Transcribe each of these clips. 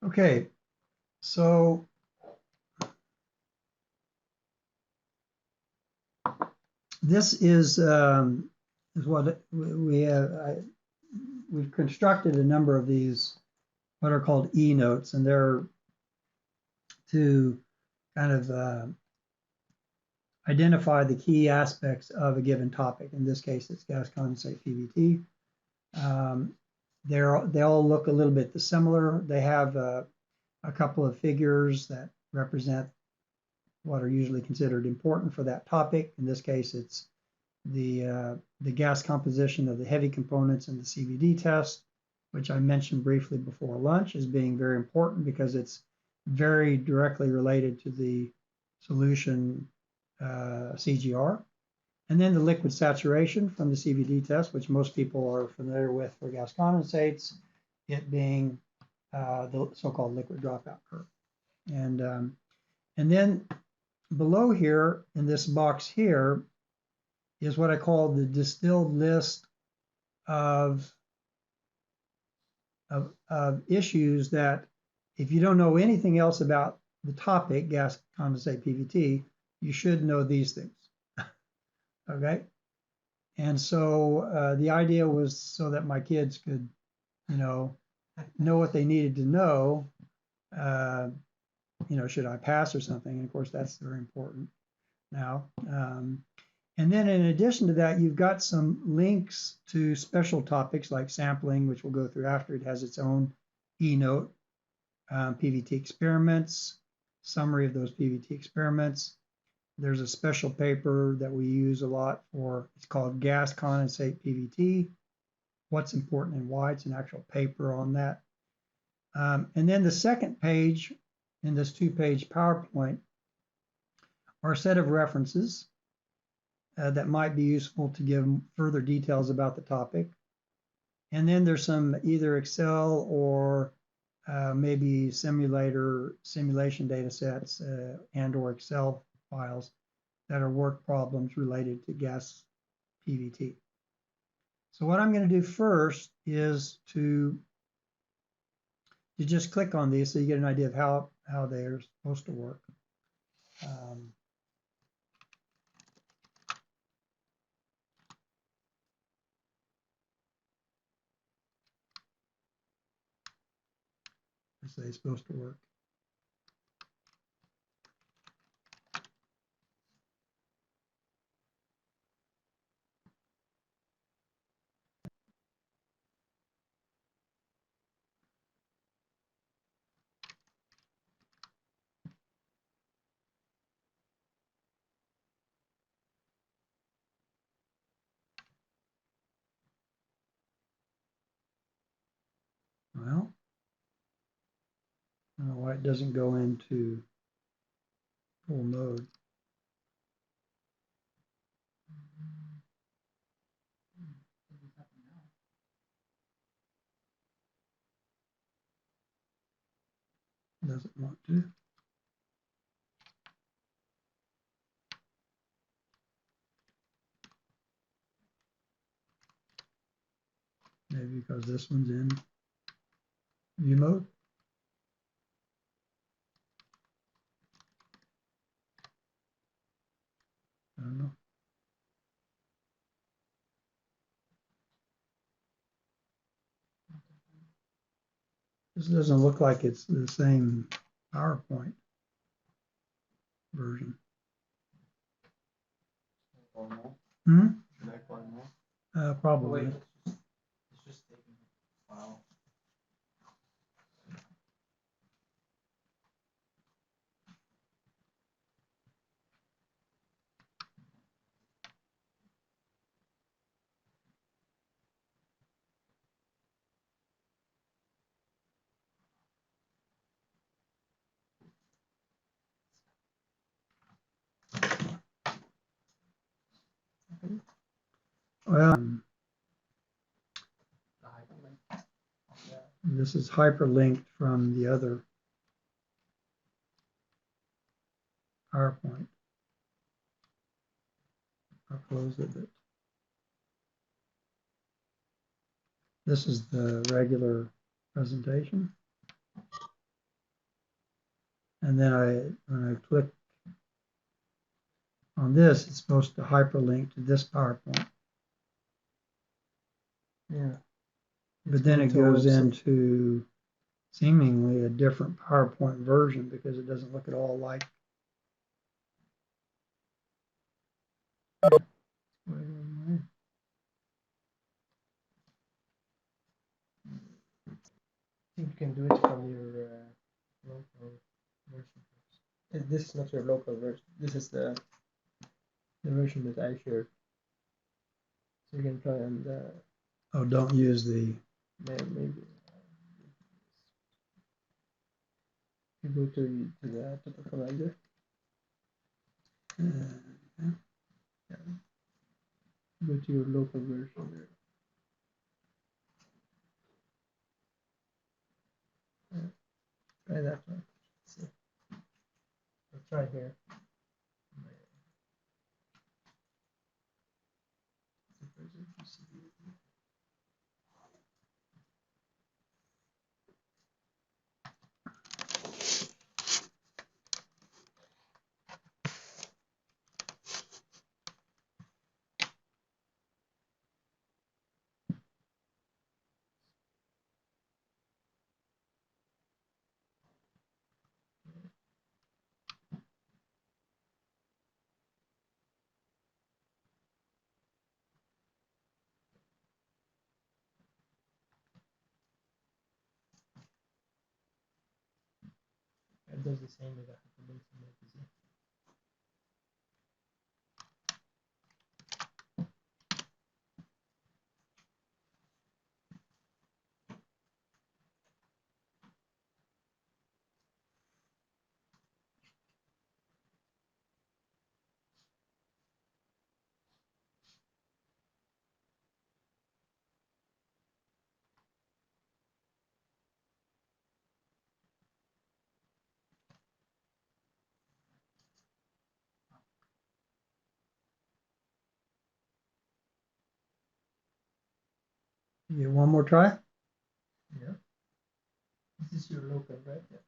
Okay, so this is what we have. We've constructed a number of these, what are called e-notes, and they're to kind of identify the key aspects of a given topic. In this case, it's gas condensate PVT. They all look a little bit similar. They have a couple of figures that represent what are usually considered important for that topic. In this case, it's the gas composition of the heavy components in the CVD test, which I mentioned briefly before lunch, as being very important because it's very directly related to the solution CGR. And then the liquid saturation from the CVD test, which most people are familiar with for gas condensates, it being the so-called liquid dropout curve. And then below here in this box here is what I call the distilled list of issues that if you don't know anything else about the topic, gas condensate PVT, you should know these things. Okay. And so the idea was so that my kids could, know what they needed to know. Should I pass or something? And of course, that's very important now. And then in addition to that, you've got some links to special topics like sampling, which we'll go through after. It has its own e-note, PVT experiments, summary of those PVT experiments. There's a special paper that we use a lot for, it's called Gas Condensate PVT, what's important and why. It's an actual paper on that. And then the second page in this 2-page PowerPoint are a set of references that might be useful to give further details about the topic. And then there's some either Excel or maybe simulation data sets and or Excel files that are work problems related to gas PVT. So what I'm going to do first is to just click on these so you get an idea of how they're supposed to work. As they're supposed to work. Well, I don't know why it doesn't go into full mode. Doesn't want to. Maybe because this one's in view mode. I don't know. This doesn't look like it's the same PowerPoint version. Probably. It's just taking a while. Well, this is hyperlinked from the other PowerPoint. I'll close it. This is the regular presentation. And then when I click on this, it's supposed to hyperlink to this PowerPoint. Yeah. But then it goes into seemingly a different PowerPoint version because it doesn't look at all like. I think you can do it from your local version. This is not your local version. This is the version that I shared. So you can try and Oh, don't use the. maybe you go to the top commander. Yeah. Go to your local version there. Try that one. Let's see. I'll try here. It does the same with the hyperlink. You get one more try? Yeah. This is your local, right? Yeah.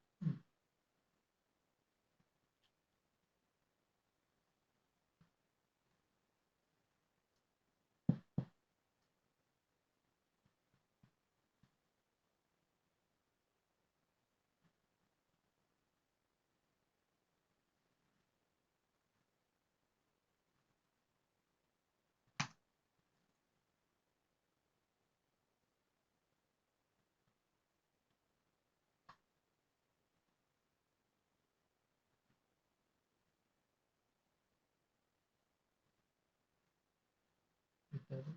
It doesn't.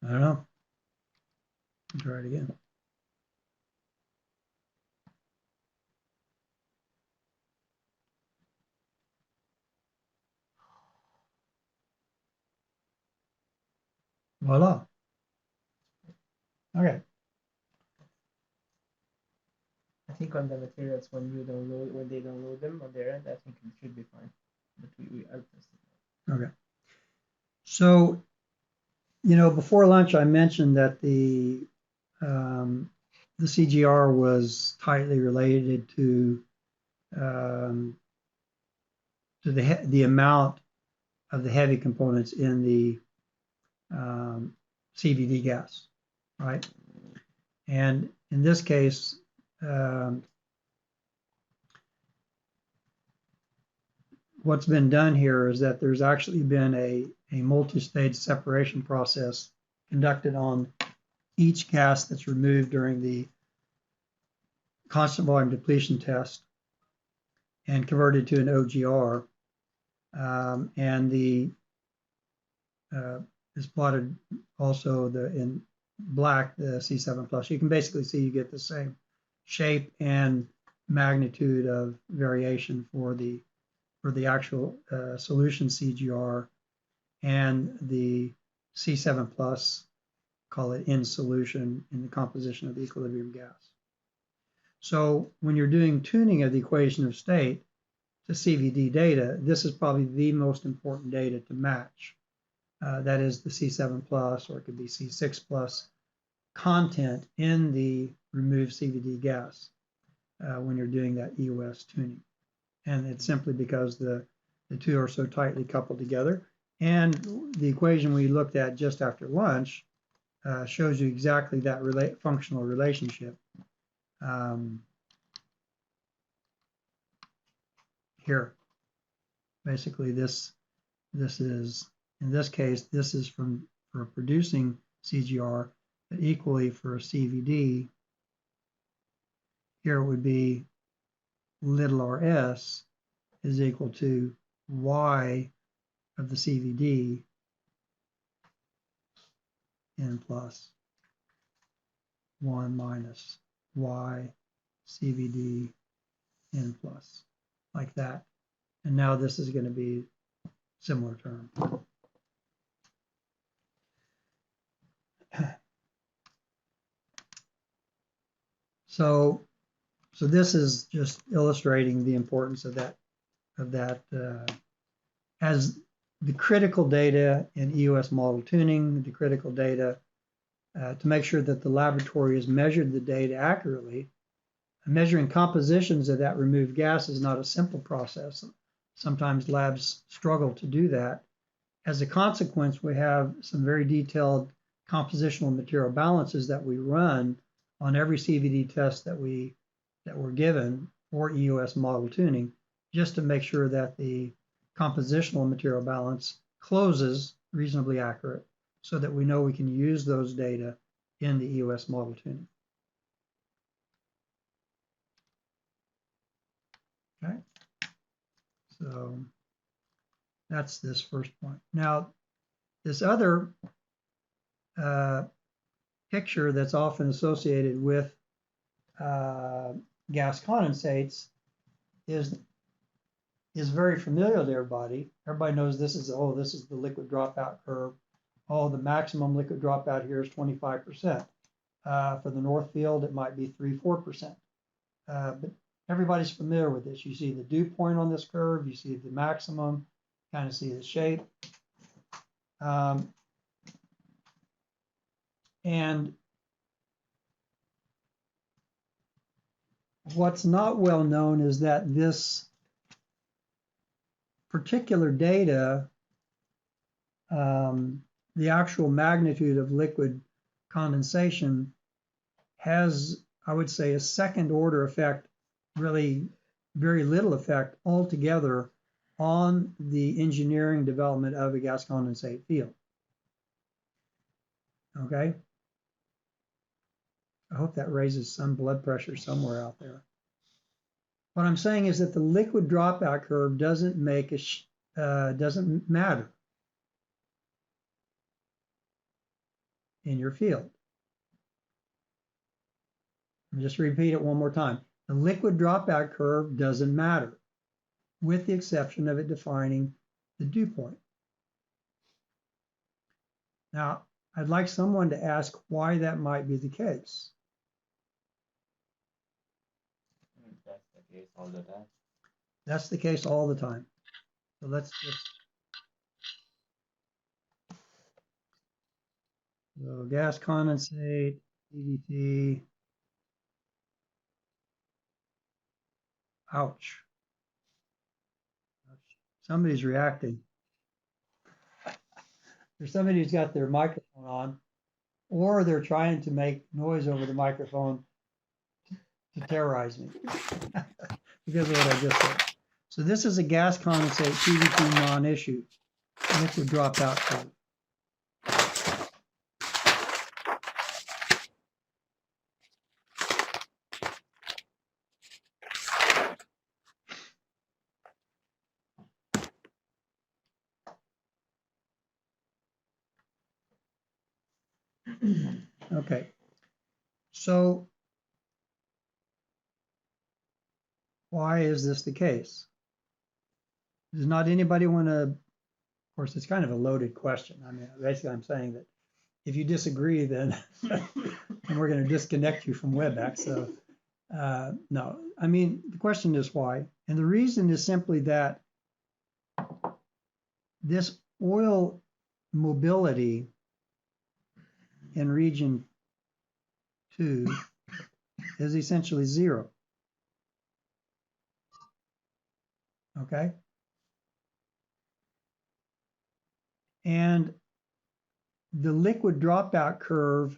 I don't know. Try it again. Voila. Okay. I think on the materials when they download them on their end, I think it should be fine. But I'll test it. Okay. So, before lunch, I mentioned that the CGR was tightly related to the amount of the heavy components in the CVD gas, right? And in this case, what's been done here is that there's actually been a multi-stage separation process conducted on each gas that's removed during the constant volume depletion test and converted to an OGR. And the is plotted also in black, the C7 plus. You can basically see you get the same shape and magnitude of variation for the actual solution CGR and the C7 plus, call it in solution in the composition of the equilibrium gas. So when you're doing tuning of the equation of state to CVD data, this is probably the most important data to match that is the C7 plus, or it could be C6 plus content in the removed CVD gas when you're doing that EOS tuning. And it's simply because the two are so tightly coupled together. And the equation we looked at just after lunch shows you exactly that functional relationship. Here, basically this is, in this case, this is for producing CGR, but equally for a CVD. Here it would be little rs is equal to y of the CVD n plus 1 minus y CVD n plus, like that. And now this is going to be similar term. So this is just illustrating the importance of that as the critical data in EOS model tuning, the critical data to make sure that the laboratory has measured the data accurately. Measuring compositions of that removed gas is not a simple process. Sometimes labs struggle to do that. As a consequence, we have some very detailed compositional material balances that we run on every CVD test that we're given for EOS model tuning, just to make sure that the compositional material balance closes reasonably accurate, so that we know we can use those data in the EOS model tuning. Okay, so that's this first point. Now, this other picture that's often associated with gas condensates is very familiar to everybody. Everybody knows this is, oh, this is the liquid dropout curve. Oh, the maximum liquid dropout here is 25%. For the north field, it might be 3-4%. But everybody's familiar with this. You see the dew point on this curve. You see the maximum. Kind of see the shape. And what's not well known is that this particular data, the actual magnitude of liquid condensation, has, I would say, a second order effect, really very little effect altogether on the engineering development of a gas condensate field. Okay? I hope that raises some blood pressure somewhere out there. What I'm saying is that the liquid dropout curve doesn't matter in your field. I'll just repeat it one more time. The liquid dropout curve doesn't matter, with the exception of it defining the dew point. Now, I'd like someone to ask why that might be the case. That's the case all the time. That's the case all the time. So let's just, so gas condensate, PVT. Ouch. Somebody's reacting. There's somebody who's got their microphone on, or they're trying to make noise over the microphone to terrorize me because of what I just said. So this is a gas condensate PVT non-issue liquid dropout curve. Okay, so why is this the case? Does not anybody want to, of course, it's kind of a loaded question. I mean, basically I'm saying that if you disagree, then we're going to disconnect you from WebEx. So no, I mean, the question is why. And the reason is simply that this oil mobility in region 2 is essentially 0. Okay? And the liquid dropout curve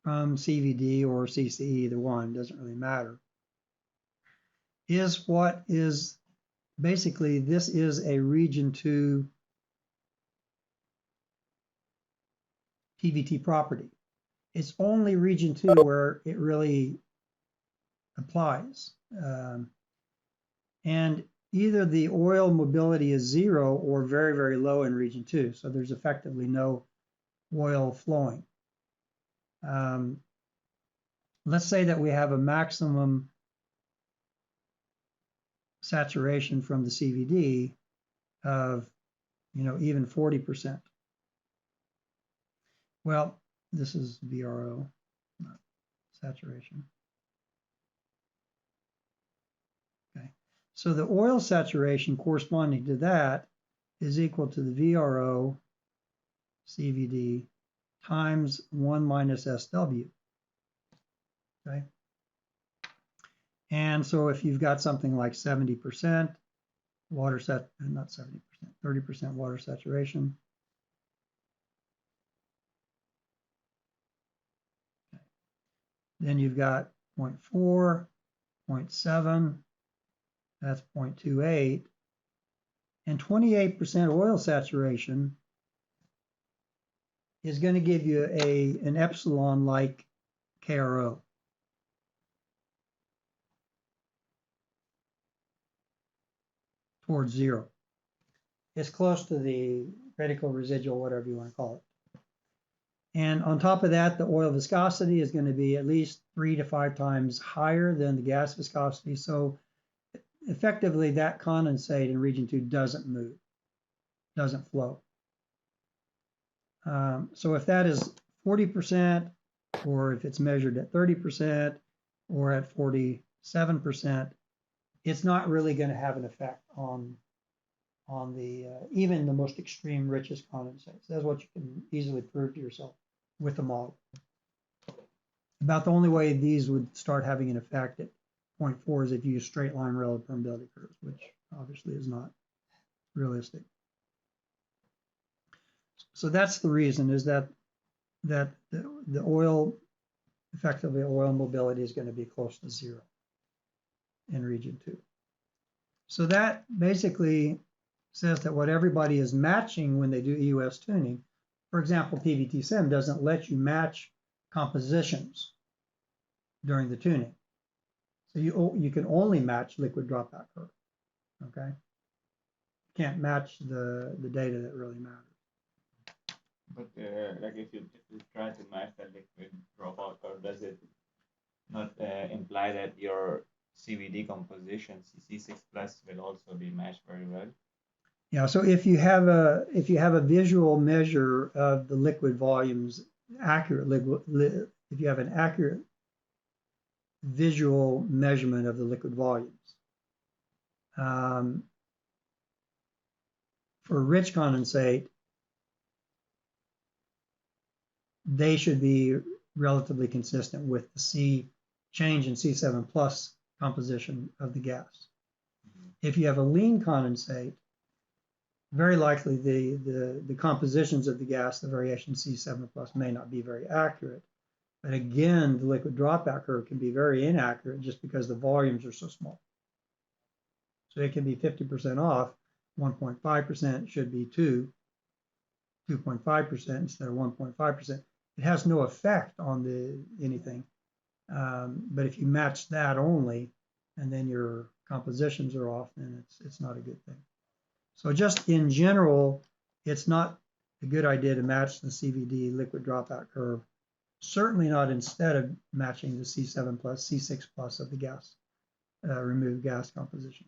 from CVD or CCE, either one, doesn't really matter, is what is basically, this is a region 2 PVT property. It's only region 2 where it really applies. And either the oil mobility is 0 or very, very low in region 2. So there's effectively no oil flowing. Let's say that we have a maximum saturation from the CVD of, even 40%. Well, this is VRO, not saturation. Okay, so the oil saturation corresponding to that is equal to the VRO CVD times 1 minus SW. Okay, and so if you've got something like 70% water not 70%, 30% water saturation. Okay. Then you've got 0.4, 0.7, that's 0.28, and 28% oil saturation is going to give you an epsilon like KRO. Towards 0. It's close to the critical residual, whatever you want to call it. And on top of that, the oil viscosity is going to be at least 3 to 5 times higher than the gas viscosity. So effectively, that condensate in region 2 doesn't move, doesn't flow. So if that is 40%, or if it's measured at 30%, or at 47%, it's not really going to have an effect on the even the most extreme richest condensates. That's what you can easily prove to yourself with the model. About the only way these would start having an effect at 0.4 is if you use straight line relative permeability curves, which obviously is not realistic. So that's the reason, is that the oil, effectively oil mobility is going to be close to 0 in region 2. So that basically says that what everybody is matching when they do EUS tuning, for example, PVT-SIM doesn't let you match compositions during the tuning. So you can only match liquid dropout curve, okay? You can't match the data that really matters. But like if you try to match the liquid dropout curve, does it not imply that your CVD composition C6 plus will also be matched very well? Yeah. So if you have a visual measure of the liquid volumes, if you have an accurate visual measurement of the liquid volumes, for rich condensate, they should be relatively consistent with the change in C7 plus composition of the gas. If you have a lean condensate, very likely the compositions of the gas, the variation C7 plus, may not be very accurate. But again, the liquid dropout curve can be very inaccurate just because the volumes are so small. So it can be 50% off, 1.5% should be 2.5% instead of 1.5%. It has no effect on anything. But if you match that only, and then your compositions are off, then it's not a good thing. So just in general, it's not a good idea to match the CVD liquid dropout curve. Certainly not instead of matching the C7 plus, C6 plus of the gas, removed gas composition.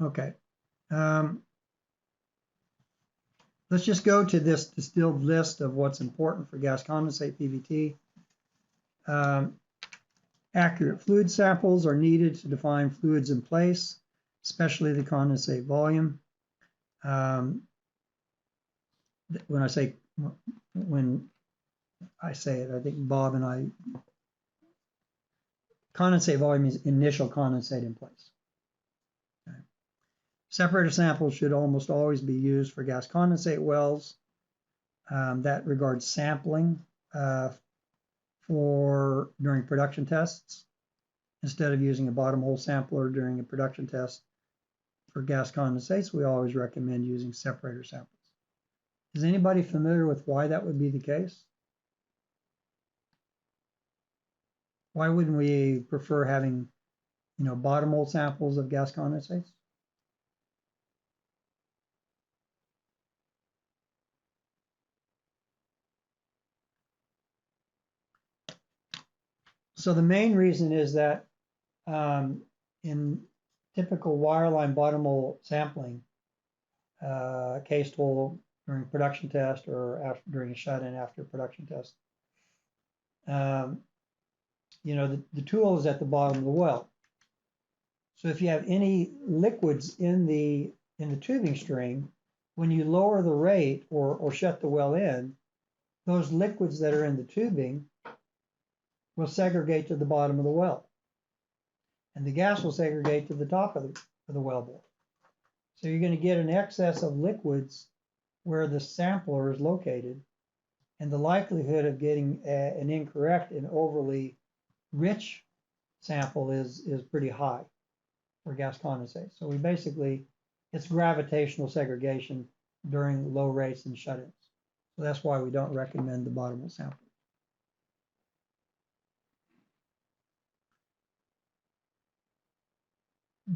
Okay. Let's just go to this distilled list of what's important for gas condensate PVT. Accurate fluid samples are needed to define fluids in place. especially the condensate volume. When I say it, I think Bob and I, condensate volume is initial condensate in place. Okay. Separator samples should almost always be used for gas condensate wells. That regards sampling during production tests. Instead of using a bottom hole sampler during a production test for gas condensates, we always recommend using separator samples. Is anybody familiar with why that would be the case? Why wouldn't we prefer having, bottom hole samples of gas condensates? So the main reason is that in typical wireline bottom hole sampling, cased hole during production test or during a shut-in after production test, the tool is at the bottom of the well. So if you have any liquids in the tubing string, when you lower the rate or shut the well in, those liquids that are in the tubing will segregate to the bottom of the well, and the gas will segregate to the top of the wellbore. So you're going to get an excess of liquids where the sampler is located, and the likelihood of getting an incorrect and overly rich sample is pretty high for gas condensate. So it's gravitational segregation during low rates and shut-ins. So that's why we don't recommend the bottom hole sample.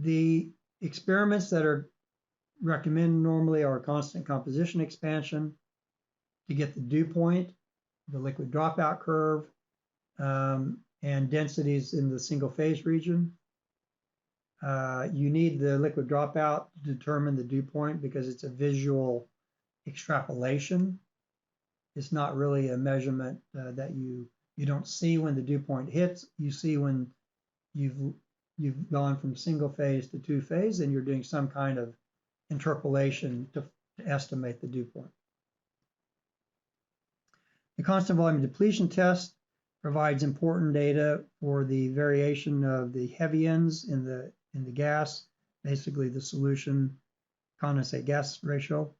The experiments that are recommended normally are constant composition expansion to get the dew point, the liquid dropout curve, and densities in the single phase region. You need the liquid dropout to determine the dew point because it's a visual extrapolation. It's not really a measurement that you don't see when the dew point hits. You see when you've gone from single phase to two phase, and you're doing some kind of interpolation to estimate the dew point. The constant volume depletion test provides important data for the variation of the heavy ends in the gas, basically the solution condensate gas ratio.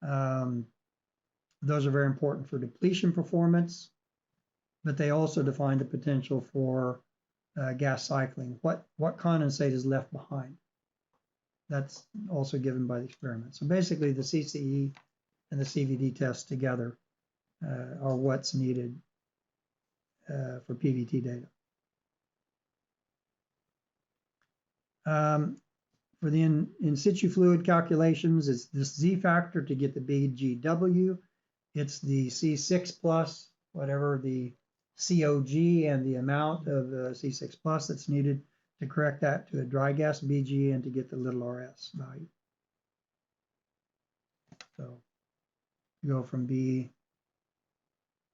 Those are very important for depletion performance, but they also define the potential for gas cycling. What condensate is left behind? That's also given by the experiment. So basically the CCE and the CVD tests together are what's needed for PVT data. For the in situ fluid calculations, it's this Z factor to get the BGW. It's the C6 plus, whatever the COG and the amount of C6 plus that's needed to correct that to a dry gas BG and to get the little RS value. So you go from B,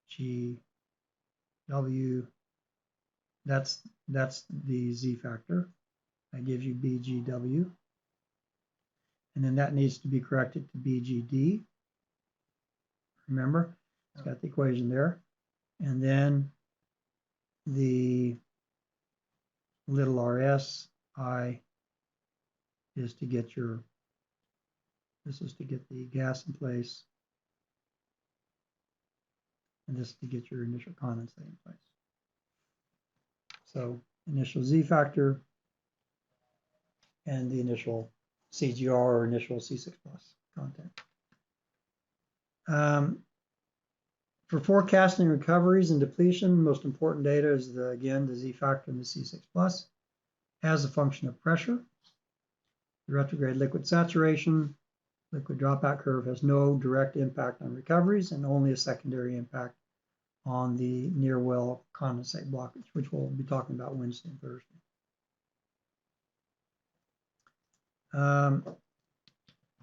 G, W, that's the Z factor. That gives you BGW. And then that needs to be corrected to BGD. Remember, it's got the equation there. And then the little RS I is to get this is to get the gas in place. And this is to get your initial condensate in place. So initial Z factor and the initial CGR or initial C6 plus content. For forecasting recoveries and depletion, most important data is again the Z factor and the C6 plus as a function of pressure. The retrograde liquid saturation, liquid dropout curve has no direct impact on recoveries and only a secondary impact on the near well condensate blockage, which we'll be talking about Wednesday and Thursday.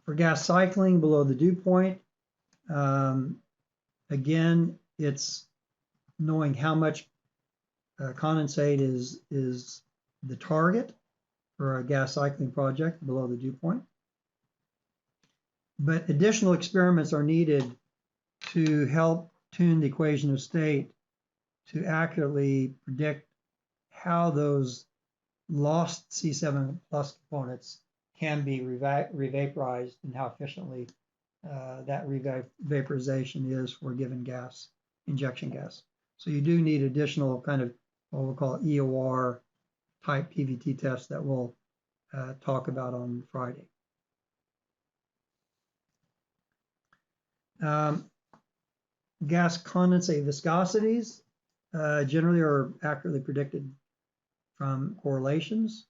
For gas cycling below the dew point, again, it's knowing how much condensate is the target for a gas cycling project below the dew point. But additional experiments are needed to help tune the equation of state to accurately predict how those lost C7 plus components can be revaporized and how efficiently that revaporization is for a given gas, injection gas. So you do need additional kind of what we'll call EOR type PVT tests that we'll talk about on Friday. Gas condensate viscosities generally are accurately predicted from correlations.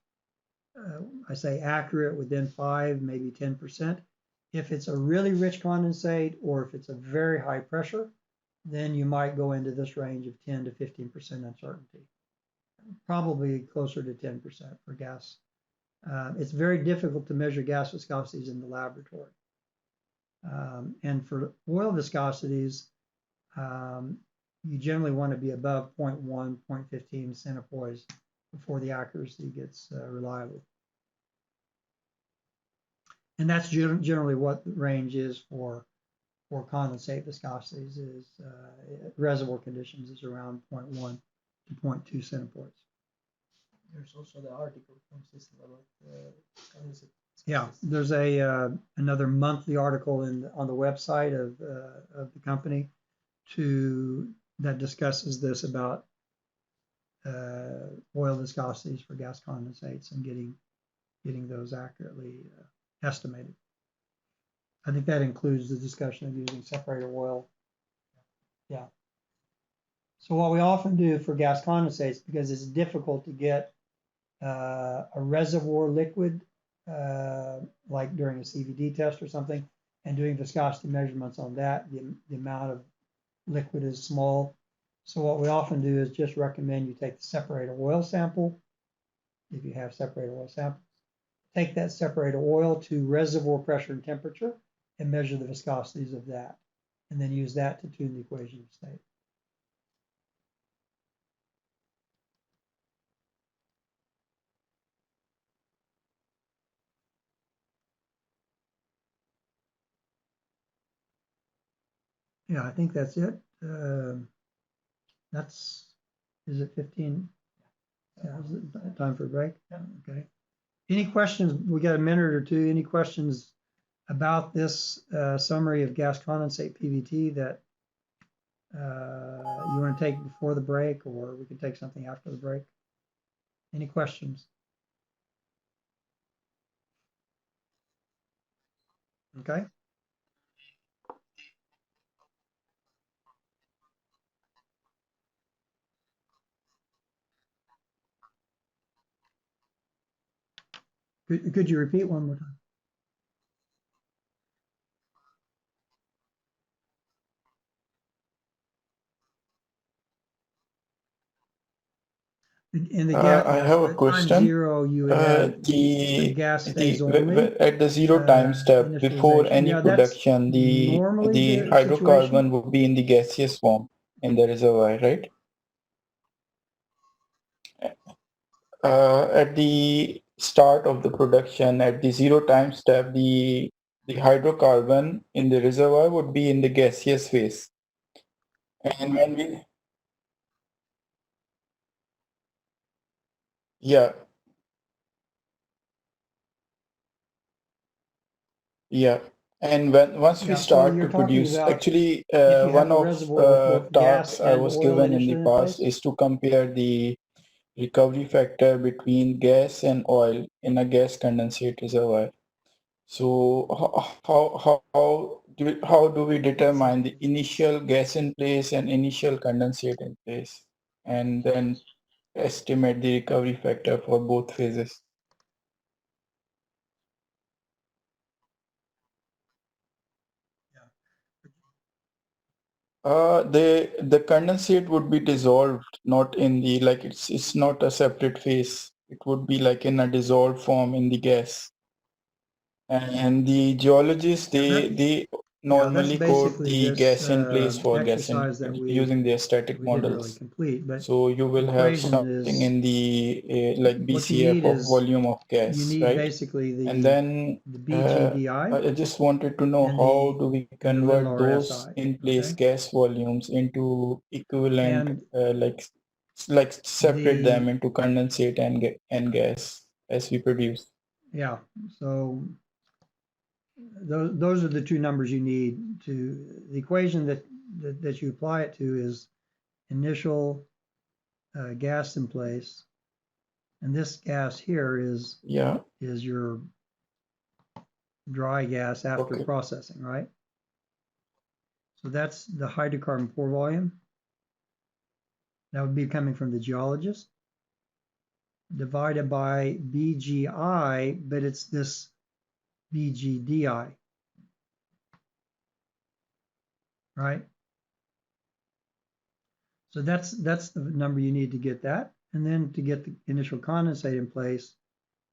I say accurate within 5, maybe 10%. If it's a really rich condensate or if it's a very high pressure, then you might go into this range of 10 to 15% uncertainty. Probably closer to 10% for gas. It's very difficult to measure gas viscosities in the laboratory. And for oil viscosities, you generally want to be above 0.1, 0.15 centipoise before the accuracy gets reliable. And that's generally what the range is for condensate viscosities is reservoir conditions is around 0.1 to 0.2 centipoise. There's also the article from System about condensate. Yeah, there's another monthly article on the website of the company that discusses this about oil viscosities for gas condensates and getting those accurately estimated. I think that includes the discussion of using separator oil. Yeah. So what we often do for gas condensates, because it's difficult to get a reservoir liquid, like during a CVD test or something, and doing viscosity measurements on that, the amount of liquid is small. So what we often do is just recommend you take the separator oil sample, if you have separator oil samples, take that separator oil to reservoir pressure and temperature and measure the viscosities of that, and then use that to tune the equation of state. Yeah, I think that's it. Is it 15? Yeah, is it time for a break? Yeah. Okay. Any questions? We got a minute or two. Any questions about this summary of gas condensate PVT that you want to take before the break, or we can take something after the break? Any questions? Okay. Could you repeat one more time? In the gas, I have a at question. time 0, you would have the gas phase only. At the zero time step, before any Yeah, that's production, normally the the hydrocarbon situation. would be in the gaseous form in the reservoir, right? At the start of the production, at the zero time step, the hydrocarbon in the reservoir would be in the gaseous phase. And when we, yeah, yeah. And once we Yeah, so start you're to talking produce, about actually, if you have one a of reservoir with both gas tasks I and was oil given in the initially in past place. is to compare the recovery factor between gas and oil in a gas condensate reservoir. So how do we determine the initial gas in place and initial condensate in place, and then estimate the recovery factor for both phases? The condensate would be dissolved, not in the, like, it's not a separate phase. It would be like in a dissolved form in the gas. And the geologists, Yeah, they Yeah, that's normally quote basically the this gas in place for gas in, exercise that using their static we didn't really models. complete, but So you will the have equation something is in the like what you BCF need of is volume of you gas, need right? basically And then the uh, BGDI I just wanted to know and how do we the little convert those RSI, in place okay? gas volumes into equivalent, And like separate them the into condensate and gas as we produce. yeah, so those are the two numbers you need to the equation that you apply it to is initial gas in place, and this gas here is Yeah, your dry gas after okay. processing, right? So that's the hydrocarbon pore volume. That would be coming from the geologist divided by BGI, but it's this BGDI, right? So that's the number you need to get that. And then to get the initial condensate in place,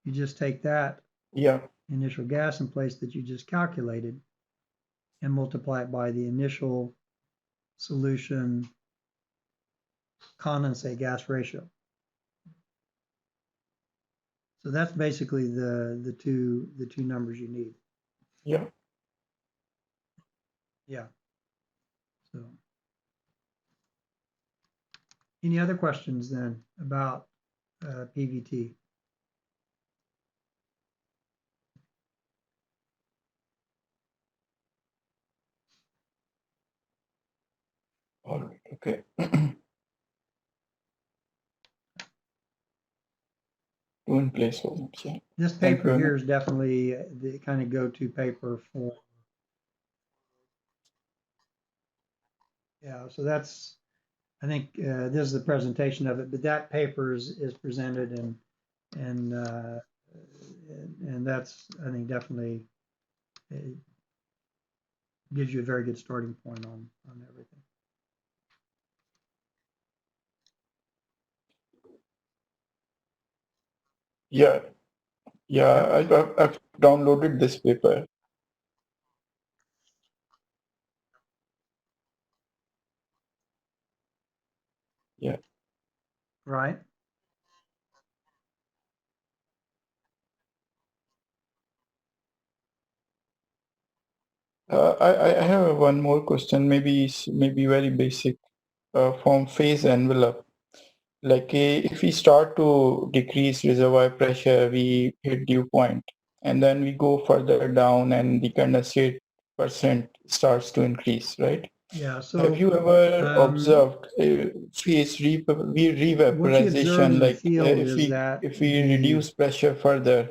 you just take that Yeah, initial gas in place that you just calculated and multiply it by the initial solution condensate gas ratio. So that's basically the two numbers you need. yeah. Yeah. So any other questions then about PVT? All right, okay. Two in place volumes, yeah. This Thank you paper very here much. is definitely the kind of go-to paper for. Yeah, so that's, I think this is the presentation of it, but that paper is presented and that's, I think, definitely it gives you a very good starting point on everything. Yeah, yeah, Yep. I've downloaded this paper. Yeah. Right. I have one more question, maybe very basic, from phase envelope. Like if we start to decrease reservoir pressure, we hit dew point, and then we go further down and the condensate percent starts to increase, right? Yeah. Have So you ever um, observed phase what you observe revaporation, in the like field is that if we the reduce pressure further,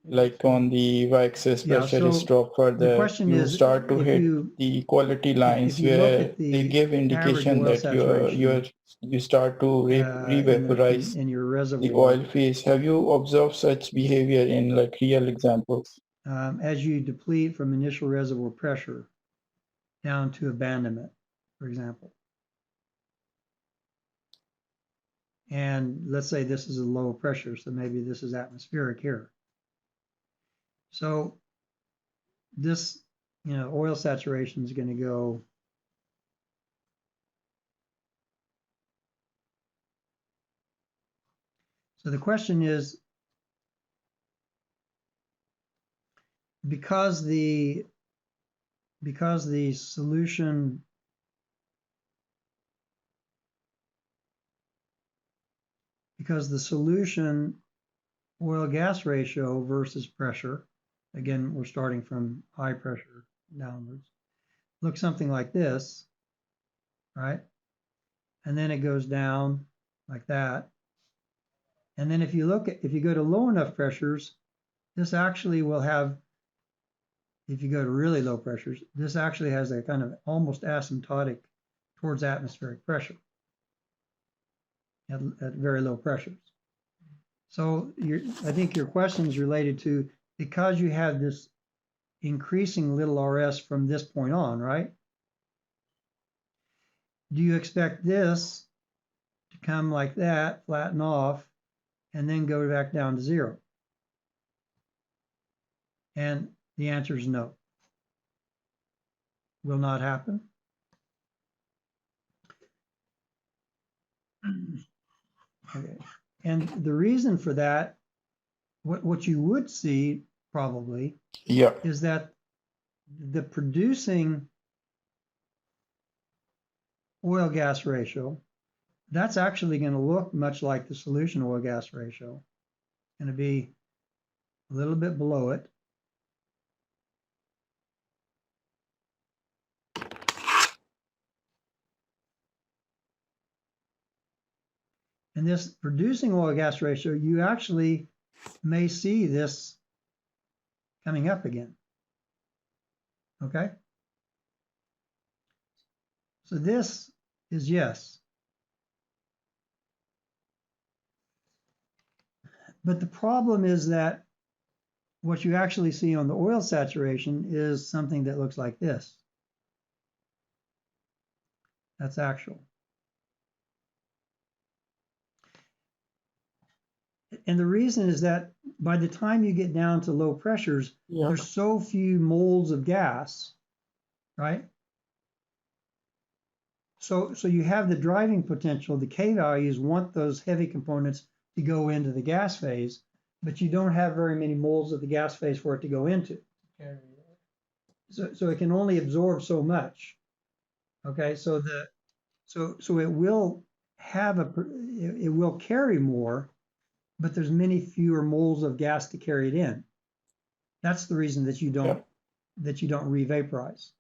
like on the y-axis yeah. pressure is So dropped the further, question you is start to if hit you the equality if lines you look where at they the give average indication oil that saturation you start to revaporize in your the oil reservoir, phase. Have you observed such behavior in like real examples? as you deplete from initial reservoir pressure down to abandonment, for example. And let's say this is a low pressure, so maybe this is atmospheric here. So this, oil saturation is going to go so the question is, because the solution oil gas ratio versus pressure, again, we're starting from high pressure downwards, looks something like this, right? And then it goes down like that. And then if you go to low enough pressures, this actually will have, if you go to really low pressures, this actually has a kind of almost asymptotic towards atmospheric pressure at very low pressures. So I think your question is related to, because you have this increasing little RS from this point on, right? Do you expect this to come like that, flatten off, and then go back down to zero? And the answer is no. will not happen. Okay. And the reason for that, what you would see probably Yeah. is that the producing oil gas ratio, that's actually going to look much like the solution oil gas ratio. Going to be a little bit below it. And this producing oil gas ratio, you actually may see this coming up again. Okay? So this is yes. But the problem is that what you actually see on the oil saturation is something that looks like this. That's actual. And the reason is that by the time you get down to low pressures, Yeah. there's so few moles of gas, right? So you have the driving potential. The K values want those heavy components to go into the gas phase, but you don't have very many moles of the gas phase for it to go into. So it can only absorb so much. Okay, so it will have it will carry more, but there's many fewer moles of gas to carry it in. That's the reason that you don't revaporize.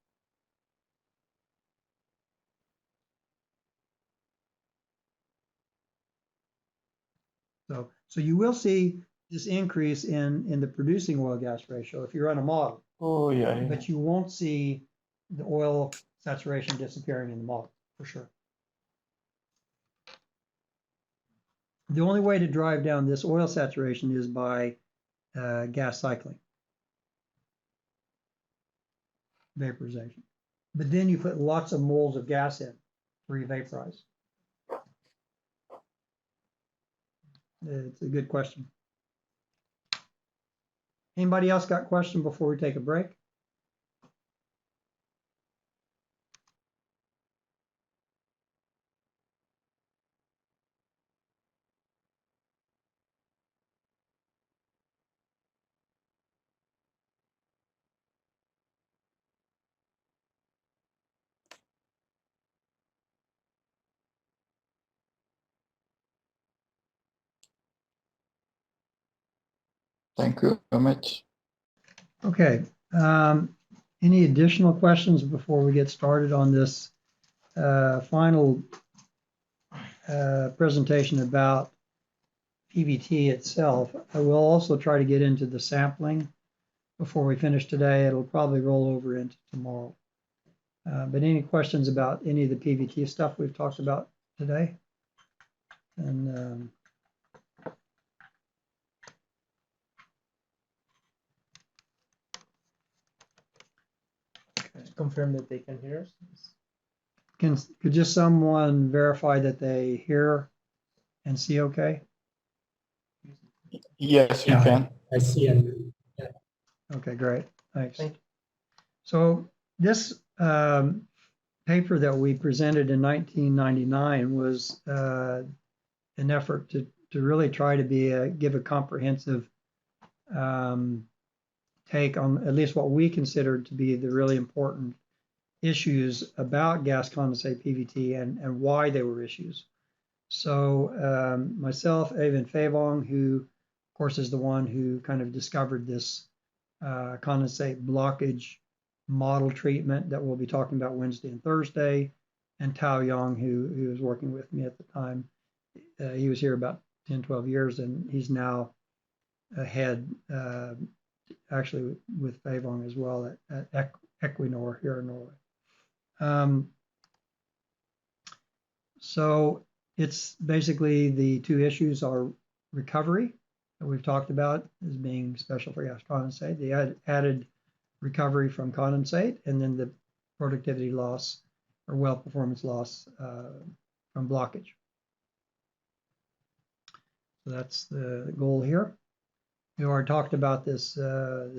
So you will see this increase in the producing oil gas ratio if you run a model. Oh, yeah. But you won't see the oil saturation disappearing in the model for sure. The only way to drive down this oil saturation is by gas cycling, vaporization. But then you put lots of moles of gas in to revaporize. It's a good question. Anybody else got a question before we take a break? Thank you very much. Okay. Any additional questions before we get started on this final presentation about PVT itself? I will also try to get into the sampling before we finish today. It'll probably roll over into tomorrow. But any questions about any of the PVT stuff we've talked about today? And Confirm that they can hear us. could just someone verify that they hear and see okay? Yes, we can. I see. And Okay, great. Thanks. Thank you. So this paper that we presented in 1999 was an effort to really try to give a comprehensive take on at least what we considered to be the really important issues about gas condensate PVT and why they were issues. So myself, Eyvind Favong, who of course is the one who kind of discovered this condensate blockage model treatment that we'll be talking about Wednesday and Thursday, and Tao Yang, who was working with me at the time. He was here about 10, 12 years, and he's now head, actually with Favong as well at Equinor here in Norway. So it's basically the two issues are recovery that we've talked about as being special for gas condensate, the added recovery from condensate, and then the productivity loss or well performance loss from blockage. So that's the goal here. We already talked about this, I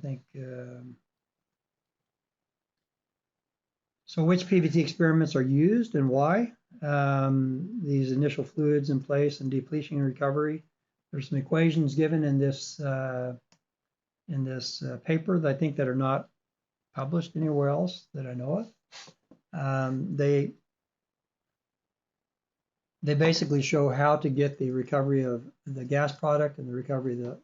think So which PVT experiments are used and why? These initial fluids in place and depletion and recovery. There's some equations given in this paper that I think that are not published anywhere else that I know of. They basically show how to get the recovery of the gas product and the recovery of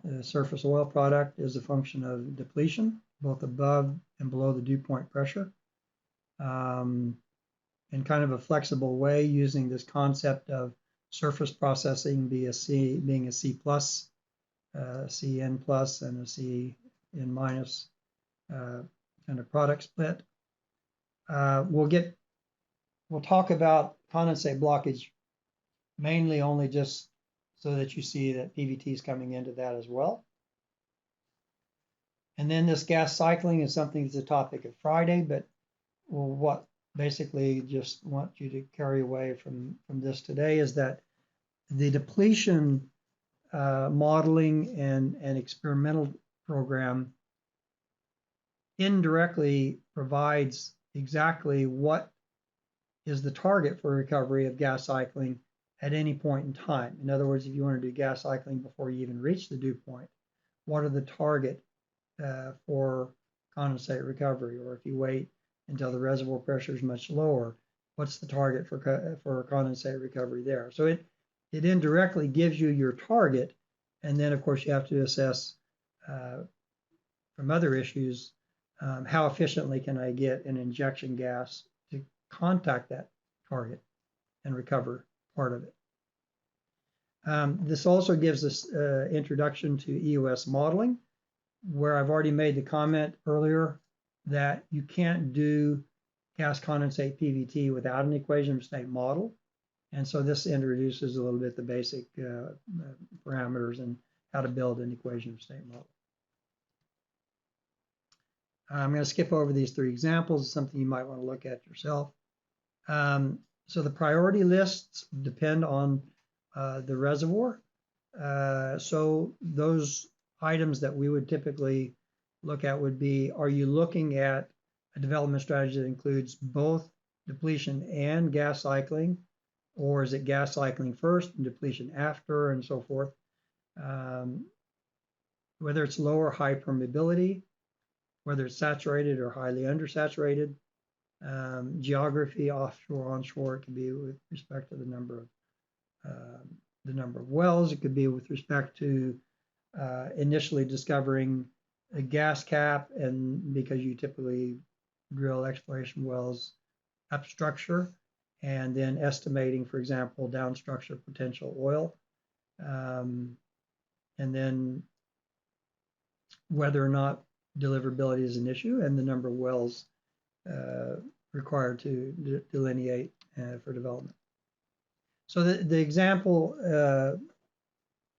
the surface oil product as a function of depletion, both above and below the dew point pressure. In kind of a flexible way, using this concept of surface processing being a C plus, CN plus, and a CN minus kind of product split. We'll talk about condensate blockage mainly only just so that you see that PVT is coming into that as well. And then this gas cycling is something that's a topic of Friday, but what basically just want you to carry away from this today is that the depletion modeling and experimental program indirectly provides exactly what is the target for recovery of gas cycling at any point in time. In other words, if you want to do gas cycling before you even reach the dew point, what are the target for condensate recovery? Or if you wait until the reservoir pressure is much lower, what's the target for condensate recovery there? So it indirectly gives you your target, and then of course you have to assess from other issues, how efficiently can I get an injection gas to contact that target and recover part of it. This also gives us introduction to EOS modeling, where I've already made the comment earlier that you can't do gas condensate PVT without an equation of state model. And so this introduces a little bit the basic parameters and how to build an equation of state model. I'm going to skip over these three examples. It's something you might want to look at yourself. So the priority lists depend on the reservoir. So those items that we would typically look at would be, are you looking at a development strategy that includes both depletion and gas cycling, or is it gas cycling first and depletion after, and so forth? Whether it's low or high permeability, whether it's saturated or highly undersaturated, geography, offshore, onshore. It could be with respect to the number of wells. It could be with respect to initially discovering a gas cap, and because you typically drill exploration wells up structure, and then estimating, for example, down structure potential oil, and then whether or not deliverability is an issue, and the number of wells required to delineate for development. So the example,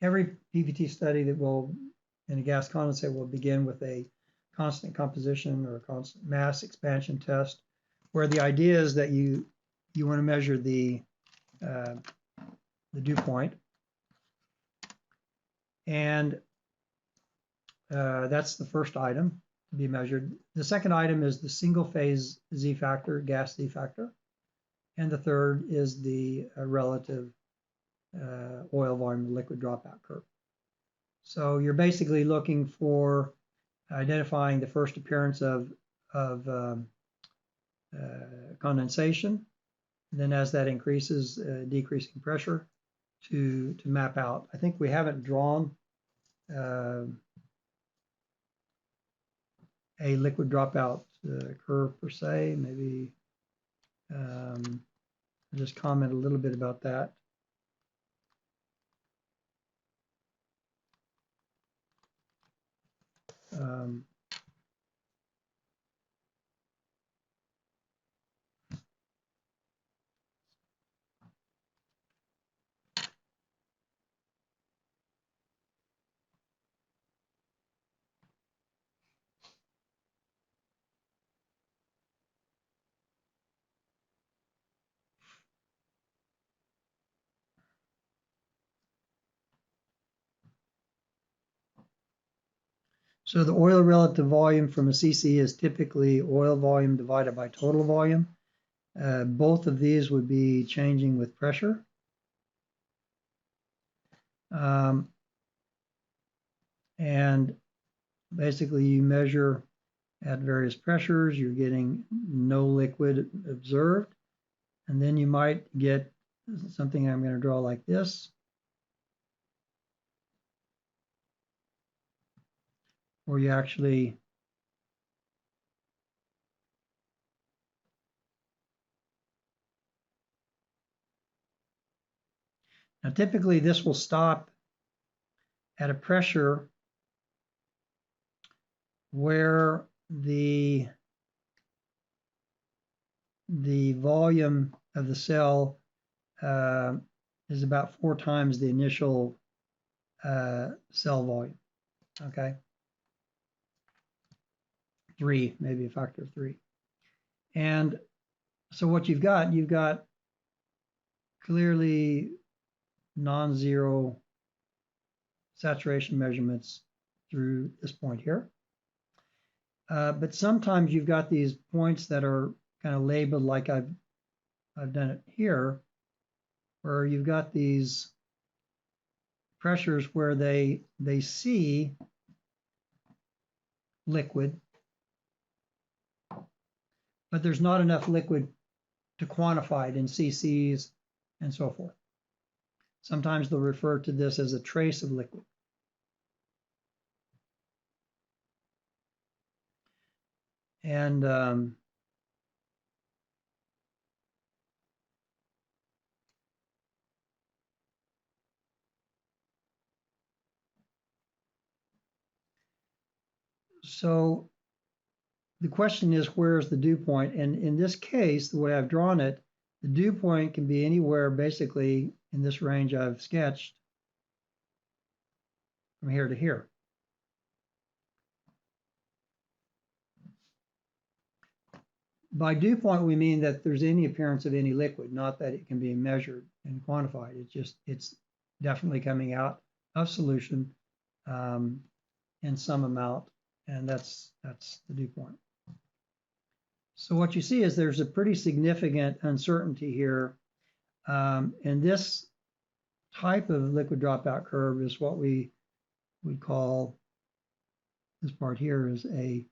every PVT study that will, in a gas condensate, will begin with a constant composition or a constant mass expansion test, where the idea is that you want to measure the dew point, and that's the first item to be measured. The second item is the single phase Z factor, gas Z factor, and the third is the relative oil volume to liquid dropout curve. So you're basically looking for identifying the first appearance of condensation, and then as that increases, decreasing pressure to map out. I think we haven't drawn a liquid dropout curve per se. Maybe I'll just comment a little bit about that. So the oil relative volume from a CC is typically oil volume divided by total volume. Both of these would be changing with pressure. And basically you measure at various pressures, you're getting no liquid observed. And then you might get something I'm going to draw like this, where you actually now typically this will stop at a pressure where the volume of the cell is about 4 times the initial cell volume. Okay, 3, maybe a factor of 3. And so what you've got clearly non-zero saturation measurements through this point here. But sometimes you've got these points that are kind of labeled like I've done it here, where you've got these pressures where they see liquid, but there's not enough liquid to quantify it in cc's and so forth. Sometimes they'll refer to this as a trace of liquid. And so the question is, where is the dew point? And in this case, the way I've drawn it, the dew point can be anywhere basically in this range I've sketched from here to here. By dew point, we mean that there's any appearance of any liquid, not that it can be measured and quantified. It's definitely coming out of solution in some amount, and that's the dew point. So what you see is there's a pretty significant uncertainty here, and this type of liquid dropout curve is what we call, this part here is a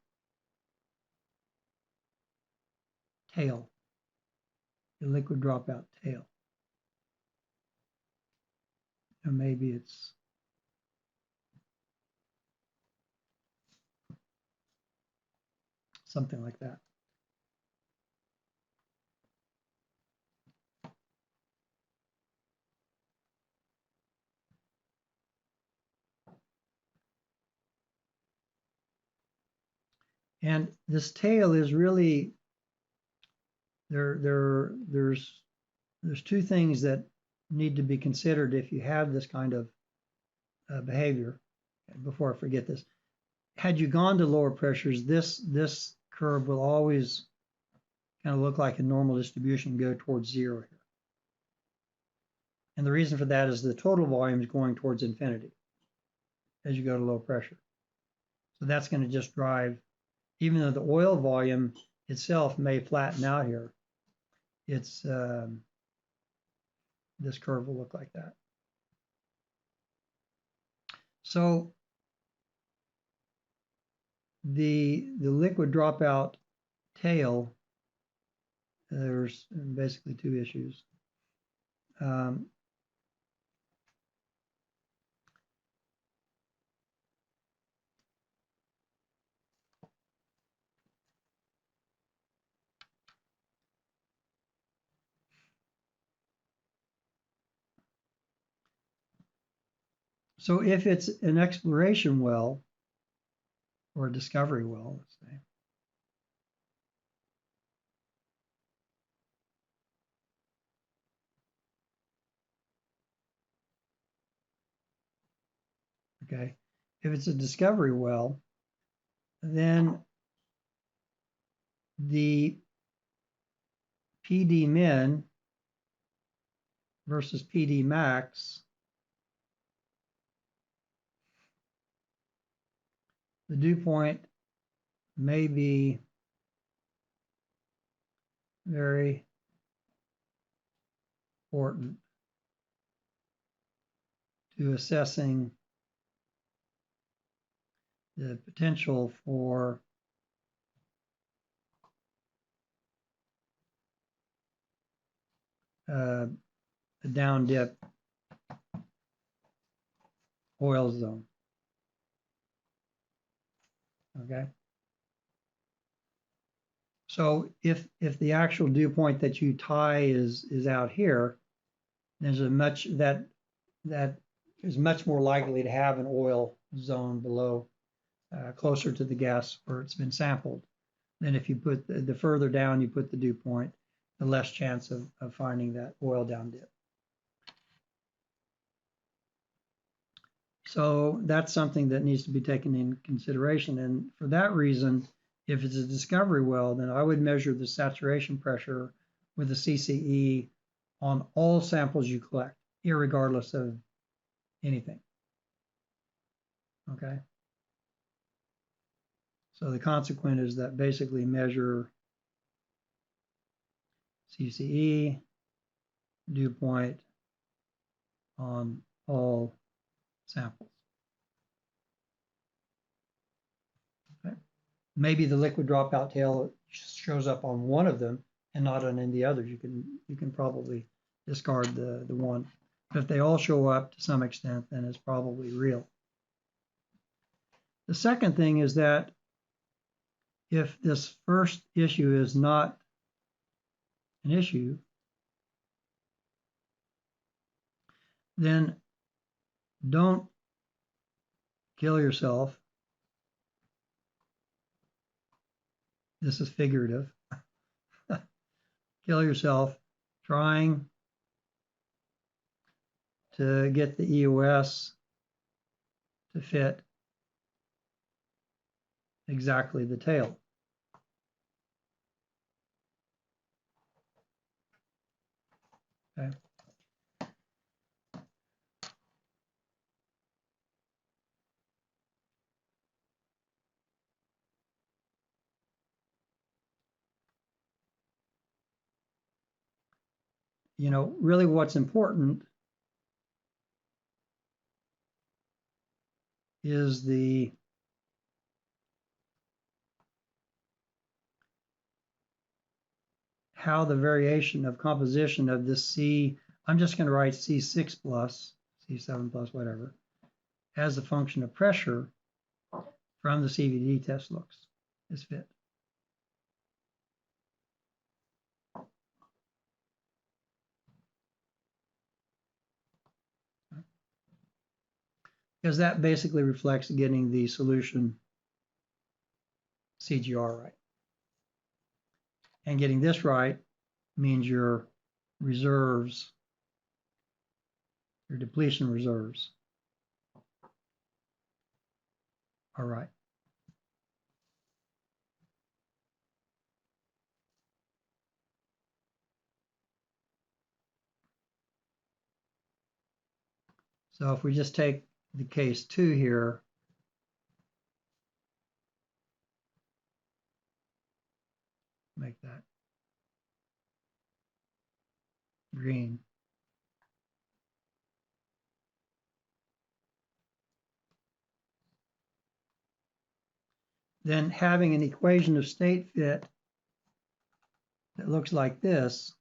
tail, a liquid dropout tail. And maybe it's something like that. And this tail is really, there's 2 things that need to be considered if you have this kind of behavior. Before I forget this, had you gone to lower pressures, this curve will always kind of look like a normal distribution, go towards 0 here. And the reason for that is the total volume is going towards infinity as you go to low pressure. So that's going to just drive, even though the oil volume itself may flatten out here, it's this curve will look like that. So the liquid dropout tail, there's basically 2 issues. So if it's an exploration well or a discovery well, let's say, okay, if it's a discovery well, then the PD min versus PD max the dew point may be very important to assessing the potential for a down dip oil zone. Okay. So if the actual dew point that you tie is out here, there's that is much more likely to have an oil zone below, closer to the gas where it's been sampled, than if you put the further down you put the dew point, the less chance of finding that oil down dip. So that's something that needs to be taken in consideration. And for that reason, if it's a discovery well, then I would measure the saturation pressure with the CCE on all samples you collect, irregardless of anything. Okay. So the consequent is that basically measure CCE, dew point on all samples. Okay. Maybe the liquid dropout tail shows up on one of them and not on any of the others. You can probably discard the one. But if they all show up to some extent, then it's probably real. The second thing is that if this first issue is not an issue, then don't kill yourself. This is figurative. Kill yourself trying to get the EOS to fit exactly the tail. Okay. You know, really what's important is how the variation of composition of this C, I'm just going to write C6 plus, C7 plus, whatever, as a function of pressure from the CVD test looks, is fit. Because that basically reflects getting the solution CGR right. And getting this right means your reserves, your depletion reserves are right. So if we just take the case 2 here, make that green. Then having an equation of state fit that looks like this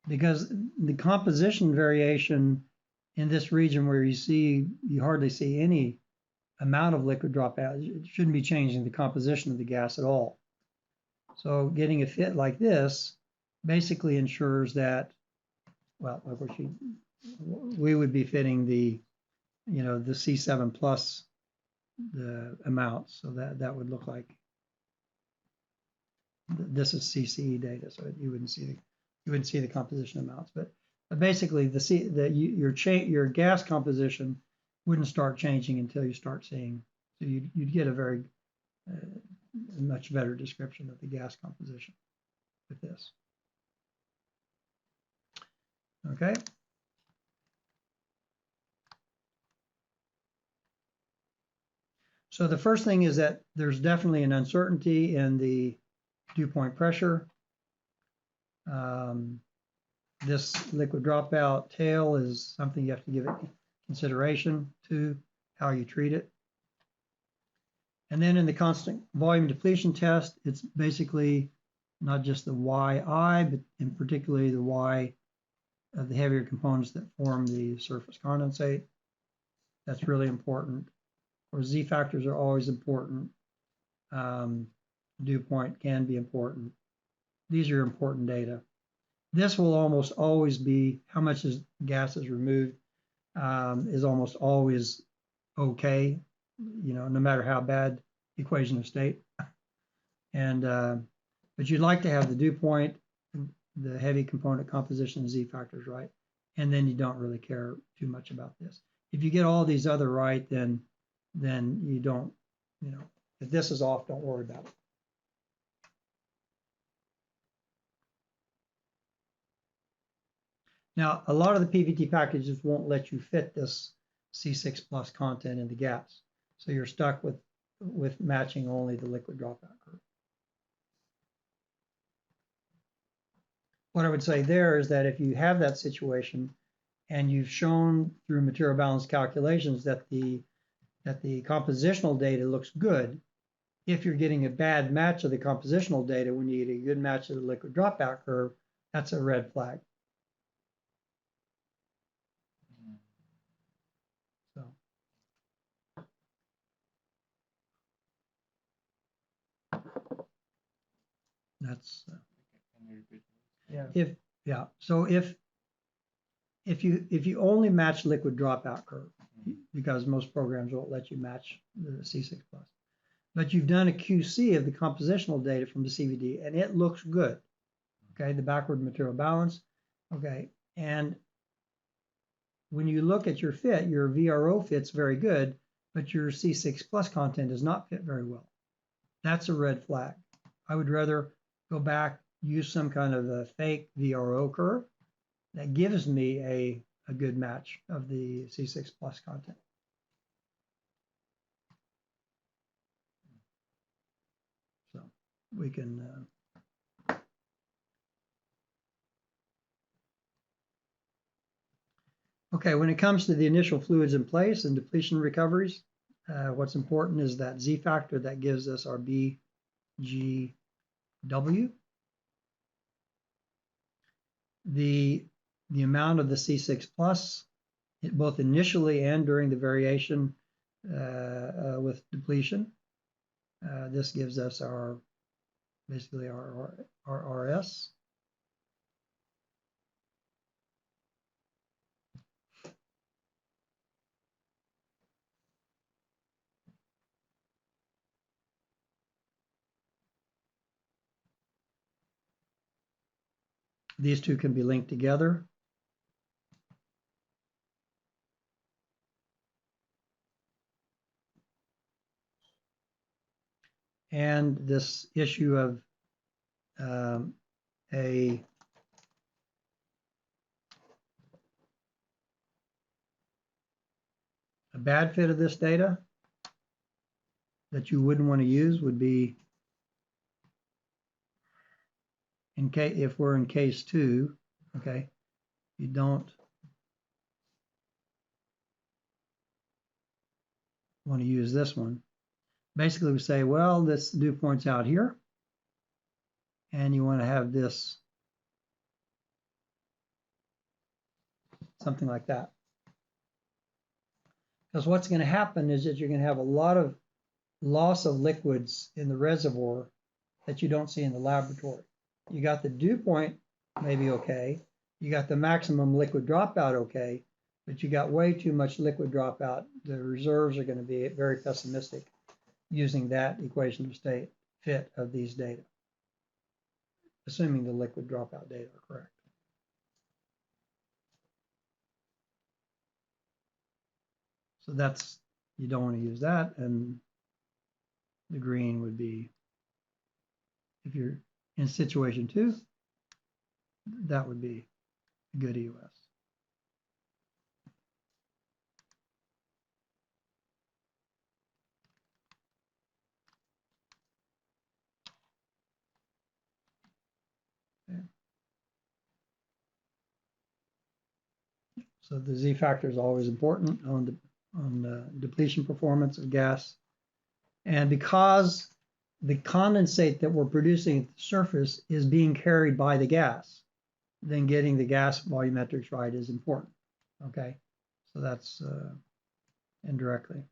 because the composition variation in this region where you hardly see any amount of liquid dropout, it shouldn't be changing the composition of the gas at all. So getting a fit like this basically ensures that, well, of course, we would be fitting the, you know, the C7 plus the amount. So that would look like, this is CCE data, so you wouldn't see the composition amounts. But basically, your gas composition wouldn't start changing until you start seeing, so you'd get a very much better description of the gas composition with this. Okay. So the first thing is that there's definitely an uncertainty in the dew point pressure. This liquid dropout tail is something you have to give it consideration to how you treat it. And then in the constant volume depletion test, it's basically not just the YI, but in particularly the Y of the heavier components that form the surface condensate. That's really important. Or Z factors are always important. Dew point can be important. These are important data. This will almost always be how much gas is removed is almost always okay, no matter how bad the equation of state. And but you'd like to have the dew point, the heavy component composition, and Z factors right, and then you don't really care too much about this. If you get all these other right, then you don't, if this is off, don't worry about it. Now, a lot of the PVT packages won't let you fit this C6 plus content in the gas. So you're stuck with matching only the liquid dropout curve. What I would say there is that if you have that situation and you've shown through material balance calculations that the compositional data looks good, if you're getting a bad match of the compositional data when you get a good match of the liquid dropout curve, that's a red flag. So that's So if you only match liquid dropout curve, because most programs won't let you match the C6 plus, but you've done a QC of the compositional data from the CVD and it looks good. Okay, the backward material balance. Okay, and when you look at your fit, your VRO fits very good, but your C6 plus content does not fit very well. That's a red flag. I would rather go back, use some kind of a fake VRO curve that gives me a good match of the C6 plus content. So we can okay, when it comes to the initial fluids in place and depletion recoveries, what's important is that Z factor that gives us our BGW. The amount of the C6 plus, both initially and during the variation with depletion. This gives us basically our RS. These two can be linked together. And this issue of a bad fit of this data that you wouldn't want to use would be if we're in case 2, okay, you don't want to use this one. Basically, we say, well, this dew point's out here, and you want to have this something like that. Because what's going to happen is that you're going to have a lot of loss of liquids in the reservoir that you don't see in the laboratory. You got the dew point maybe okay, you got the maximum liquid dropout okay, but you got way too much liquid dropout. The reserves are going to be very pessimistic using that equation of state fit of these data, assuming the liquid dropout data are correct. So that's, you don't want to use that, and the green would be, if you're in situation 2, that would be a good EUS. Okay. So the Z factor is always important on the depletion performance of gas. And because the condensate that we're producing at the surface is being carried by the gas, then getting the gas volumetrics right is important. Okay, so that's indirectly.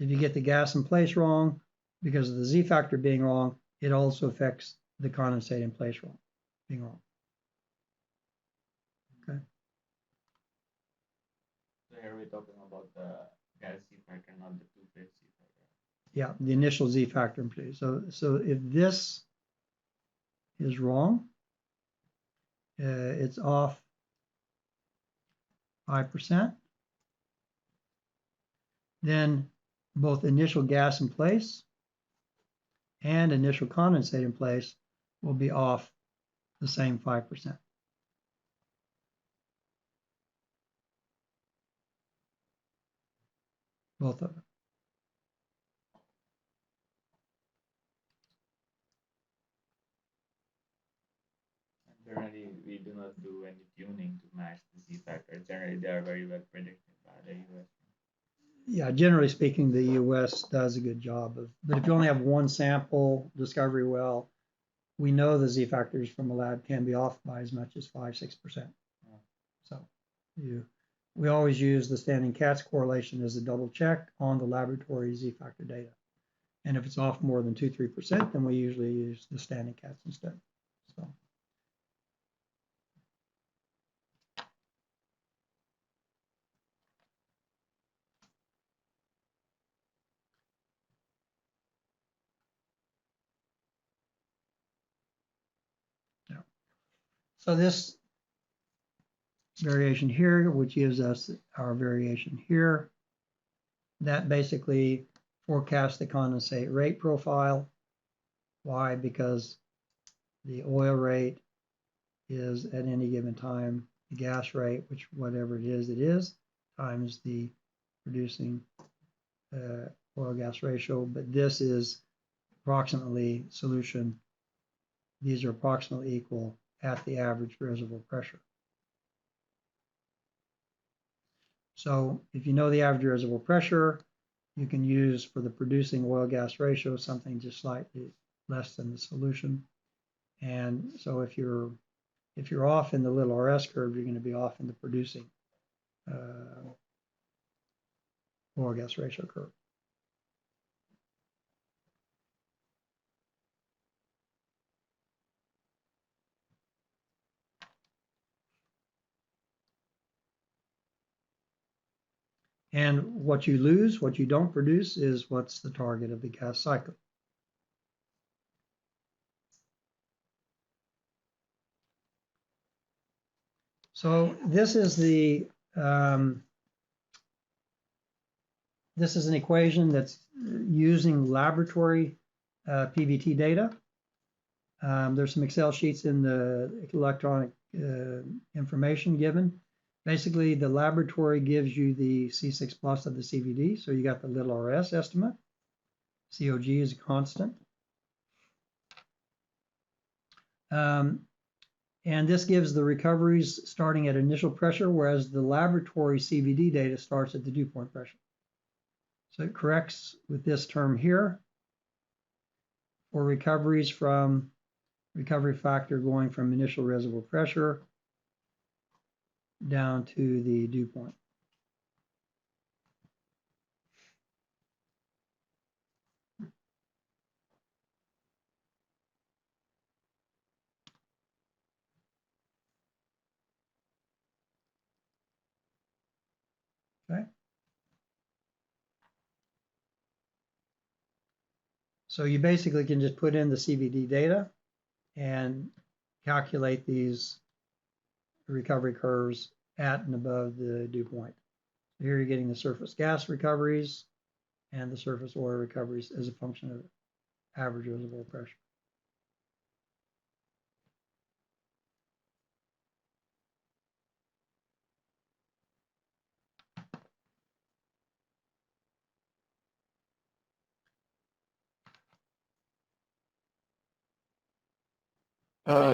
If you get the gas in place wrong, because of the Z factor being wrong, it also affects the condensate in place wrong, being wrong. Okay. So here we're talking about the gas Z factor, not the two-phase Z factor. Yeah, the initial Z factor in place. So if this is wrong, it's off 5%. Then both initial gas in place and initial condensate in place will be off the same 5%. Both of them. Generally, we do not do any tuning to match the Z factor. Generally, they are very well predicted by the US. Yeah, generally speaking, the US does a good job of, but if you only have one sample discovery well, we know the Z factors from a lab can be off by as much as 5-6%. Yeah. So we always use the standing cats correlation as a double check on the laboratory Z factor data. And if it's off more than 2-3%, then we usually use the standing cats instead. So. Yeah. So this variation here, which gives us our variation here, that basically forecasts the condensate rate profile. Why? Because the oil rate is at any given time the gas rate, which whatever it is, times the producing oil gas ratio. But this is approximately solution. These are approximately equal at the average reservoir pressure. So if you know the average reservoir pressure, you can use for the producing oil gas ratio something just slightly less than the solution. And so if you're off in the little RS curve, you're going to be off in the producing oil gas ratio curve. And what you lose, what you don't produce, is what's the target of the gas cycle. So this is the this is an equation that's using laboratory PVT data. There's some Excel sheets in the electronic information given. Basically, the laboratory gives you the C6 plus of the CVD, so you got the little RS estimate. COG is a constant. And this gives the recoveries starting at initial pressure, whereas the laboratory CVD data starts at the dew point pressure. So it corrects with this term here for recoveries from recovery factor going from initial reservoir pressure down to the dew point. Okay. So you basically can just put in the CVD data and calculate these recovery curves at and above the dew point. So here you're getting the surface gas recoveries and the surface oil recoveries as a function of average reservoir pressure.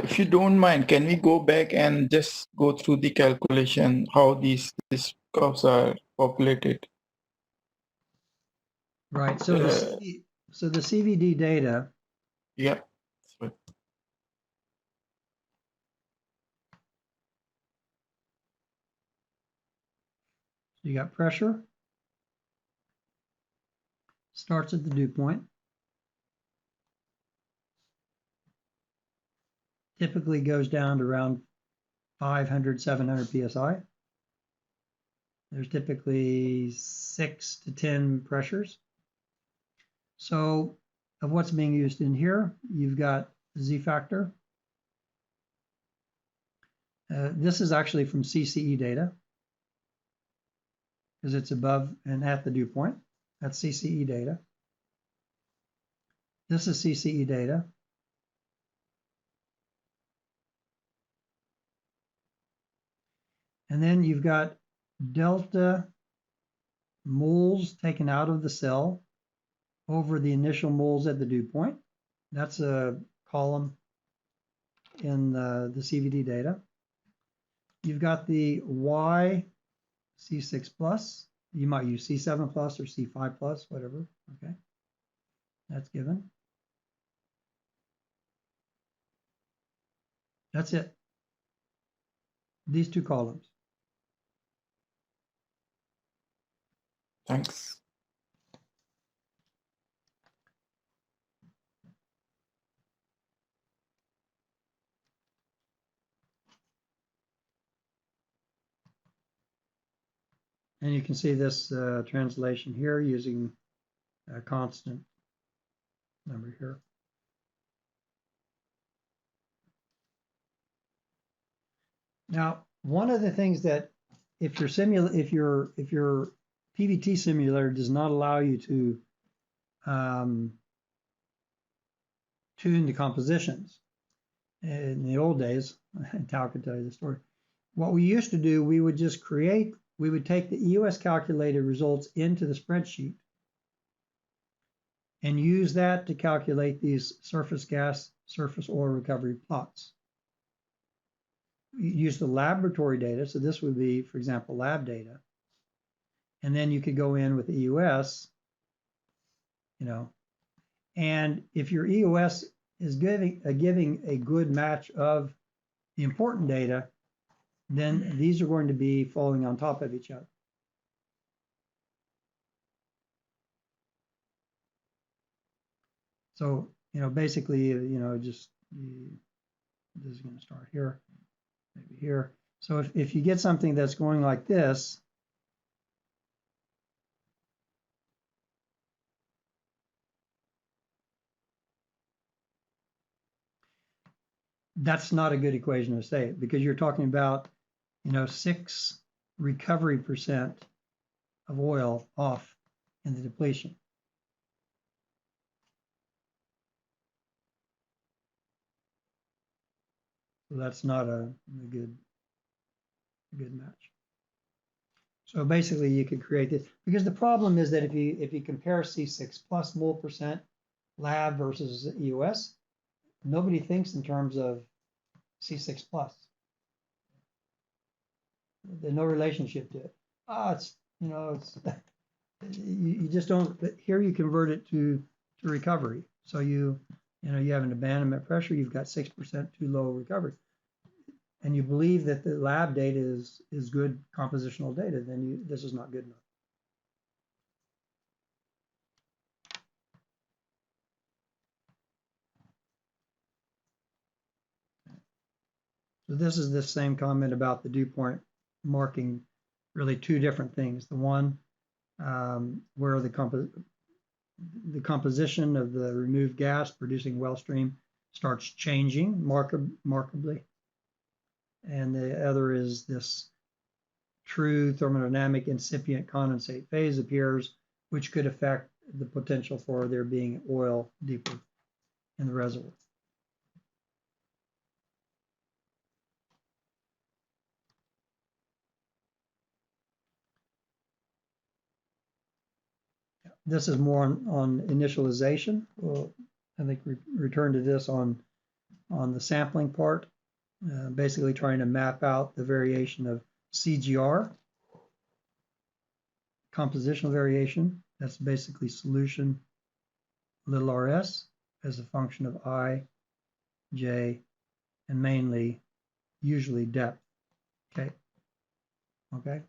If you don't mind, can we go back and just go through the calculation, how these curves are populated? Right. So the CVD data, Yeah. Sorry. so you got pressure, starts at the dew point, typically goes down to around 500, 700 psi. There's typically 6 to 10 pressures. So of what's being used in here, you've got Z factor. This is actually from CCE data because it's above and at the dew point. That's CCE data. This is CCE data. And then you've got delta moles taken out of the cell over the initial moles at the dew point. That's a column in the CVD data. You've got the Y C6 plus. You might use C7 plus or C5 plus, whatever. Okay, that's given. That's it. These two columns. Thanks. And you can see this translation here using a constant number here. Now, one of the things that if your PVT simulator does not allow you to tune the compositions, in the old days, Tao could tell you the story. What we used to do, we would take the EOS calculated results into the spreadsheet and use that to calculate these surface gas, surface oil recovery plots. Use the laboratory data. So this would be, for example, lab data. And then you could go in with EOS, and if your EOS is giving a good match of the important data, then these are going to be falling on top of each other. So, basically, this is going to start here, maybe here. So if you get something that's going like this, that's not a good equation to say, because you're talking about, 6 recovery percent of oil off in the depletion. So that's not a good match. So basically you could create this, because the problem is that if you compare C6 plus mole percent lab versus EOS, nobody thinks in terms of C6 plus. There's no relationship to it. It's you just don't. But here you convert it to recovery. So you have an abandonment pressure. You've got 6% too low recovery, and you believe that the lab data is good compositional data. Then this is not good enough. So this is the same comment about the dew point marking really two different things. The one where the composition of the removed gas producing well stream starts changing markedly. And the other is this true thermodynamic incipient condensate phase appears, which could affect the potential for there being oil deeper in the reservoir. This is more on initialization. Well, I think we return to this on the sampling part, basically trying to map out the variation of CGR, compositional variation. That's basically solution little rs as a function of I, J, and mainly usually depth. Okay. Okay.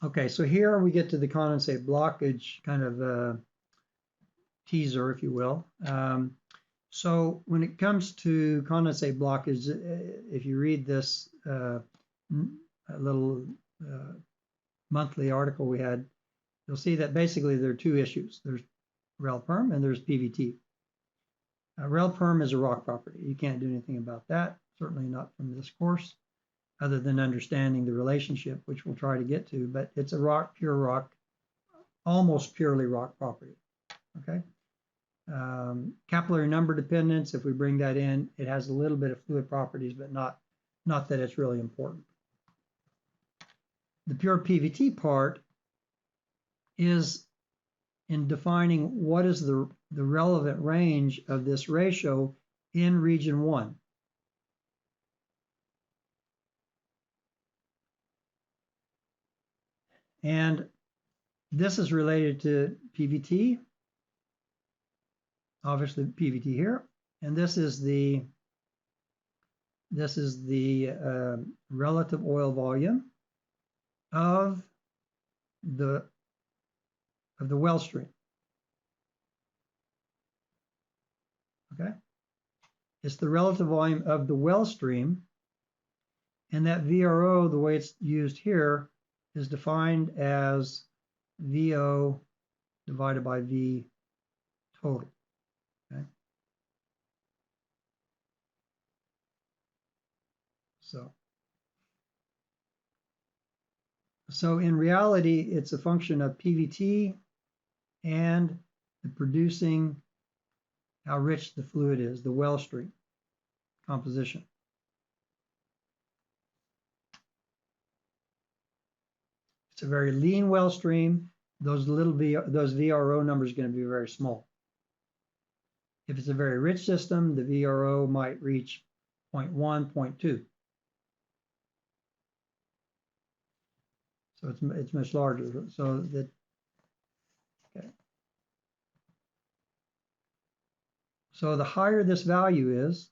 Okay, so here we get to the condensate blockage kind of teaser, if you will. So when it comes to condensate blockage, if you read this little monthly article we had, you'll see that basically there are two issues. There's rel perm and there's PVT. Rel perm is a rock property. You can't do anything about that, certainly not from this course, other than understanding the relationship, which we'll try to get to, but it's a rock, pure rock, almost purely rock property, okay? Capillary number dependence, if we bring that in, it has a little bit of fluid properties, but not that it's really important. The pure PVT part is in defining what is the relevant range of this ratio in region 1. And this is related to PVT, obviously PVT here, and this is the relative oil volume of the well stream. Okay, it's the relative volume of the well stream, and that VRO, the way it's used here, is defined as VO divided by V total. Okay. So in reality, it's a function of PVT and the producing, how rich the fluid is, the well stream composition. It's a very lean well stream. Those VRO numbers are going to be very small. If it's a very rich system, the VRO might reach 0.1, 0.2. So it's much larger. So that, okay. So the higher this value is,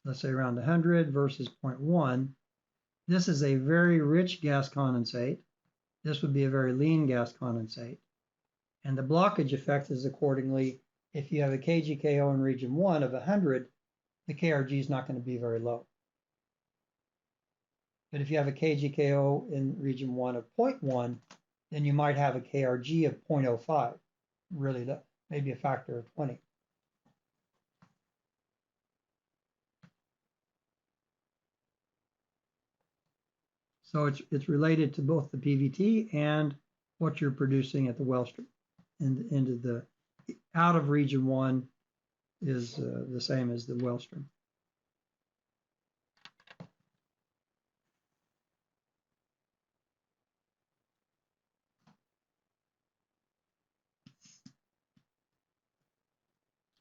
let's say around 100 versus 0.1, this is a very rich gas condensate. This would be a very lean gas condensate. And the blockage effect is accordingly, if you have a KGKO in region 1 of 100, the KRG is not going to be very low. But if you have a KGKO in region 1 of 0.1, then you might have a KRG of 0.05, really maybe a factor of 20. So it's related to both the PVT and what you're producing at the well stream. And into the out of region 1 is the same as the well stream.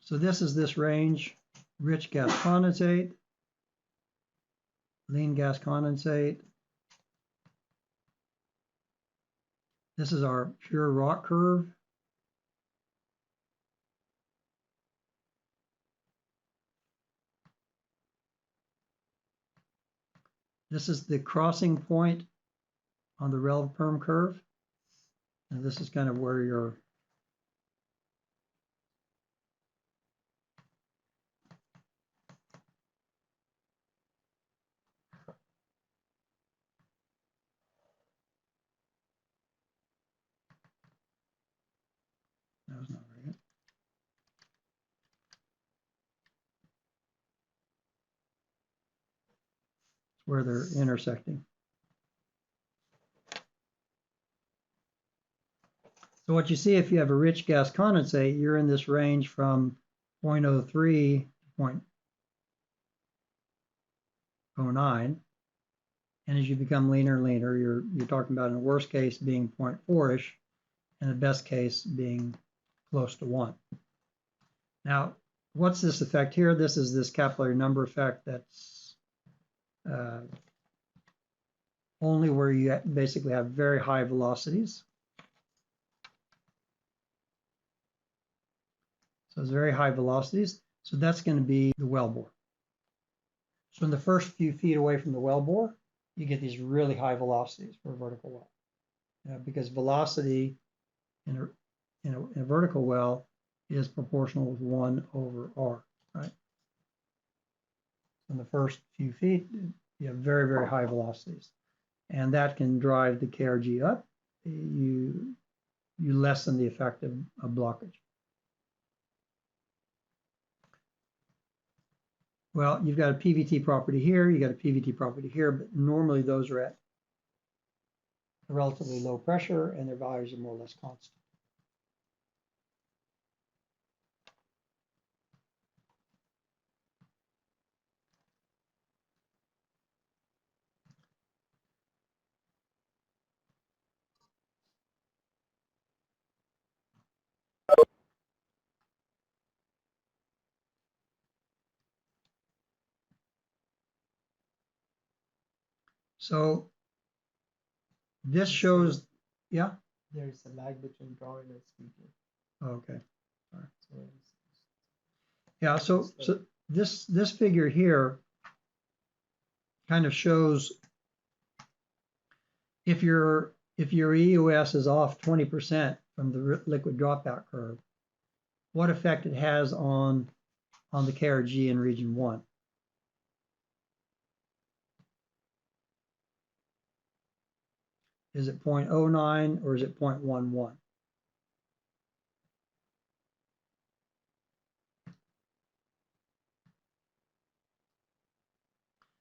So this is this range: rich gas condensate, lean gas condensate. This is our pure rock curve. This is the crossing point on the rel perm curve. And this is kind of where your That's not right. It's where they're intersecting. So what you see if you have a rich gas condensate, you're in this range from 0.03 to 0.09. And as you become leaner and leaner, you're talking about in the worst case being 0.4-ish, and the best case being close to 1. Now, what's this effect here? This is this capillary number effect that's only where you basically have very high velocities. So it's very high velocities. So that's going to be the wellbore. So in the first few feet away from the wellbore, you get these really high velocities for a vertical well. Because velocity in a vertical well is proportional with 1 over R, right? In the first few feet, you have very, very high velocities. And that can drive the KRG up. You lessen the effect of blockage. Well, you've got a PVT property here, you got a PVT property here, but normally those are at a relatively low pressure and their values are more or less constant. So this shows, yeah? There is a lag between drawing and speaking. Okay. All right. So Yeah, so this figure here kind of shows if your EUS is off 20% from the liquid dropout curve, what effect it has on the KRG in region 1. Is it 0.09 or is it 0.11?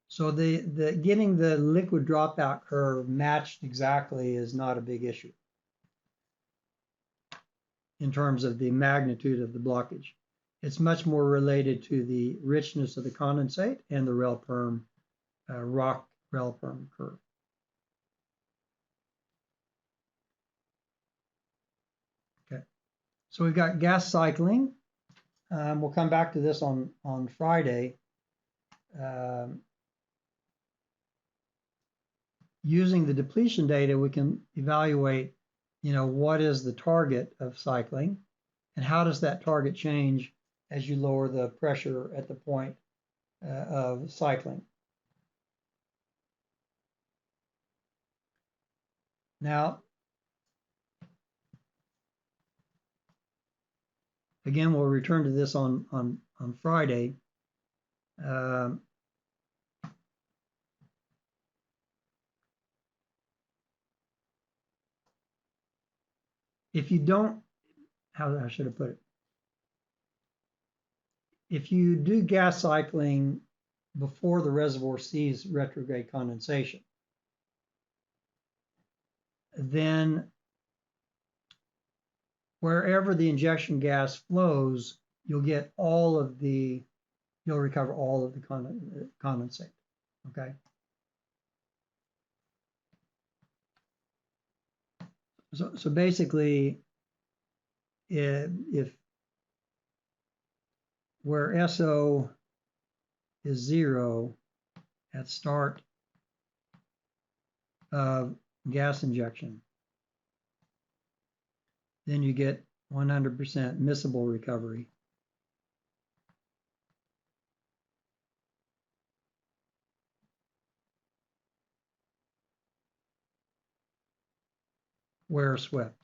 So the getting the liquid dropout curve matched exactly is not a big issue in terms of the magnitude of the blockage. It's much more related to the richness of the condensate and the rel-perm rock rel-perm curve. Okay, so we've got gas cycling. We'll come back to this on Friday. Using the depletion data, we can evaluate, what is the target of cycling and how does that target change as you lower the pressure at the point of cycling. Now, again, we'll return to this on Friday. If you don't, how should I put it? If you do gas cycling before the reservoir sees retrograde condensation, then wherever the injection gas flows, you'll recover all of the condensate, okay? So basically, if where SO is 0 at start of gas injection, then you get 100% miscible recovery. Where swept.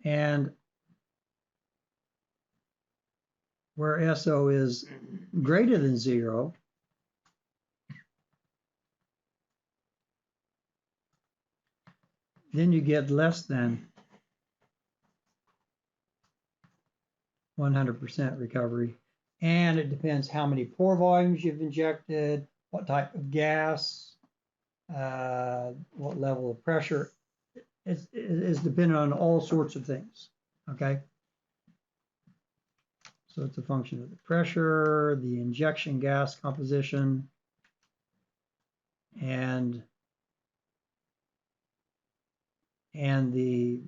And where SO is greater than 0, then you get less than 100% recovery. And it depends how many pore volumes you've injected, what type of gas, what level of pressure. It's dependent on all sorts of things, okay? So it's a function of the pressure, the injection gas composition, and the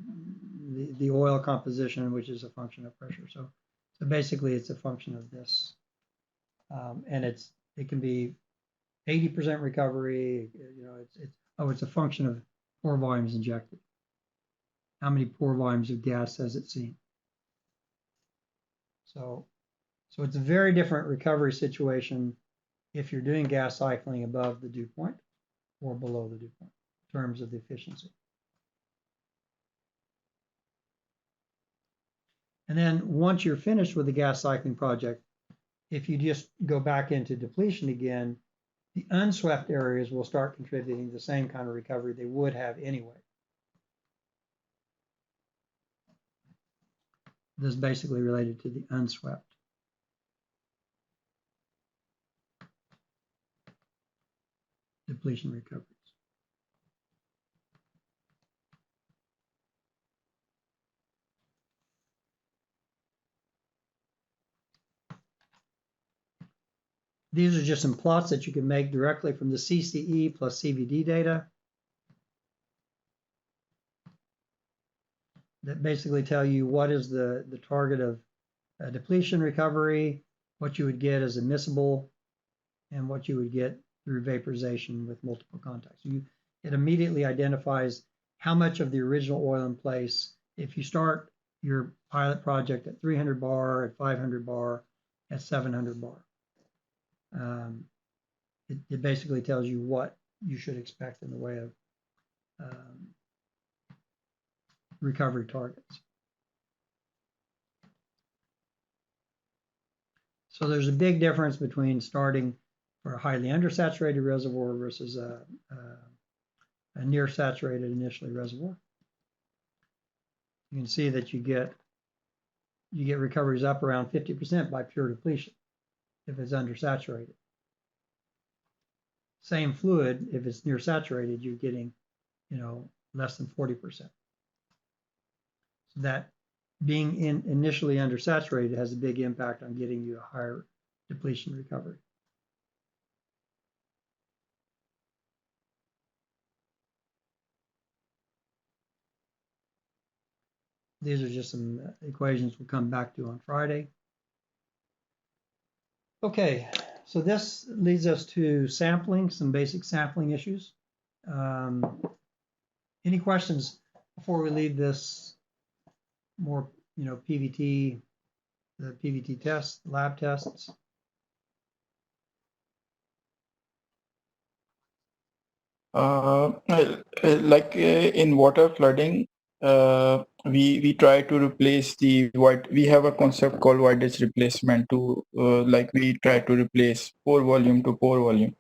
oil composition, which is a function of pressure. So basically, it's a function of this, and it can be 80% recovery. You know, it's a function of pore volumes injected. How many pore volumes of gas has it seen? So it's a very different recovery situation if you're doing gas cycling above the dew point or below the dew point in terms of the efficiency. And then once you're finished with the gas cycling project, if you just go back into depletion again, the unswept areas will start contributing the same kind of recovery they would have anyway. This is basically related to the unswept. Depletion recoveries. These are just some plots that you can make directly from the CCE plus CVD data that basically tell you what is the target of depletion recovery, what you would get as admissible, and what you would get through vaporization with multiple contacts. It immediately identifies how much of the original oil in place. If you start your pilot project at 300 bar, at 500 bar, at 700 bar. It basically tells you what you should expect in the way of recovery targets. So there's a big difference between starting for a highly undersaturated reservoir versus a near saturated initially reservoir. You can see that you get recoveries up around 50% by pure depletion if it's undersaturated. Same fluid, if it's near saturated, you're getting, less than 40%. So that being initially undersaturated has a big impact on getting you a higher depletion recovery. These are just some equations we'll come back to on Friday. Okay, so this leads us to sampling, some basic sampling issues. Any questions before we leave this more, PVT, the PVT tests, lab tests? Like in water flooding, we try to replace the void. We have a concept called voidage replacement to like we try to replace pore volume to pore volume.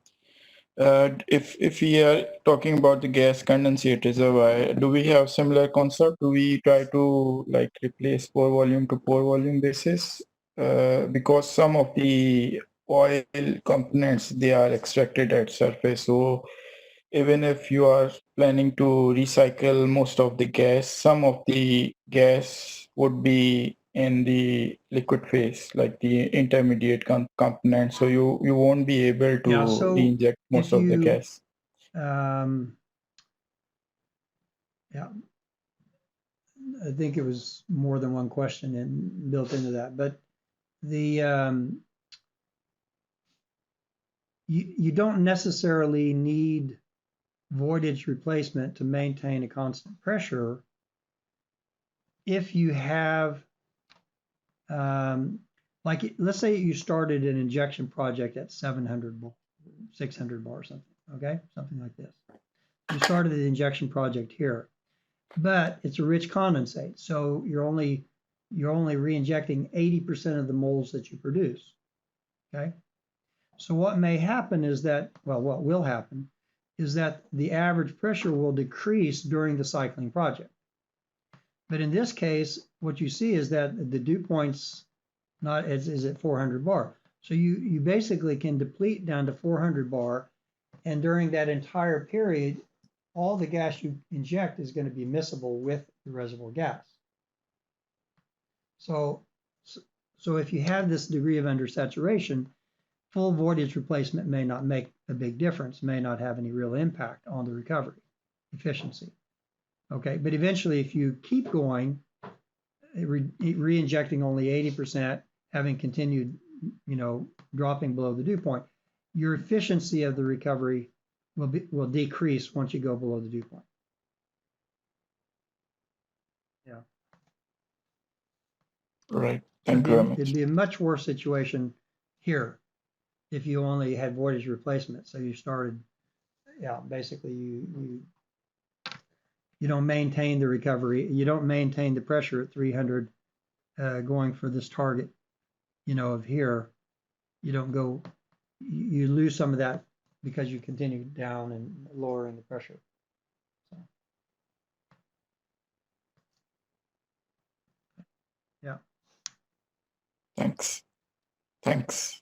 If we are talking about the gas condensate reservoir, do we have similar concept? Do we try to like replace pore volume to pore volume basis? Because some of the oil components, they are extracted at surface, so even if you are planning to recycle most of the gas, some of the gas would be in the liquid phase, like the intermediate component. So you won't be able to reinject most of the gas. Yeah, I think it was more than one question built into that, but you don't necessarily need voidage replacement to maintain a constant pressure if you have, like, let's say you started an injection project at 700 bar, 600 bar or something, okay? Something like this. You started the injection project here, but it's a rich condensate, so you're only you're only reinjecting 80% of the moles that you produce. Okay. So what may happen is that, well, what will happen is that the average pressure will decrease during the cycling project. But in this case, what you see is that the dew point's not is at 400 bar. So you basically can deplete down to 400 bar, and during that entire period, all the gas you inject is going to be miscible with the reservoir gas. So if you have this degree of undersaturation, full voidage replacement may not make a big difference, may not have any real impact on the recovery efficiency. Okay, but eventually if you keep going, re-injecting only 80%, having continued, dropping below the dew point, your efficiency of the recovery will decrease once you go below the dew point. Yeah. Right. Thank you very much. It'd be a much worse situation here if you only had voidage replacement. So you started, basically you don't maintain the recovery. You don't maintain the pressure at 300 going for this target, of here. You don't go, you lose some of that because you continue down and lowering the pressure. So. Yeah. Thanks.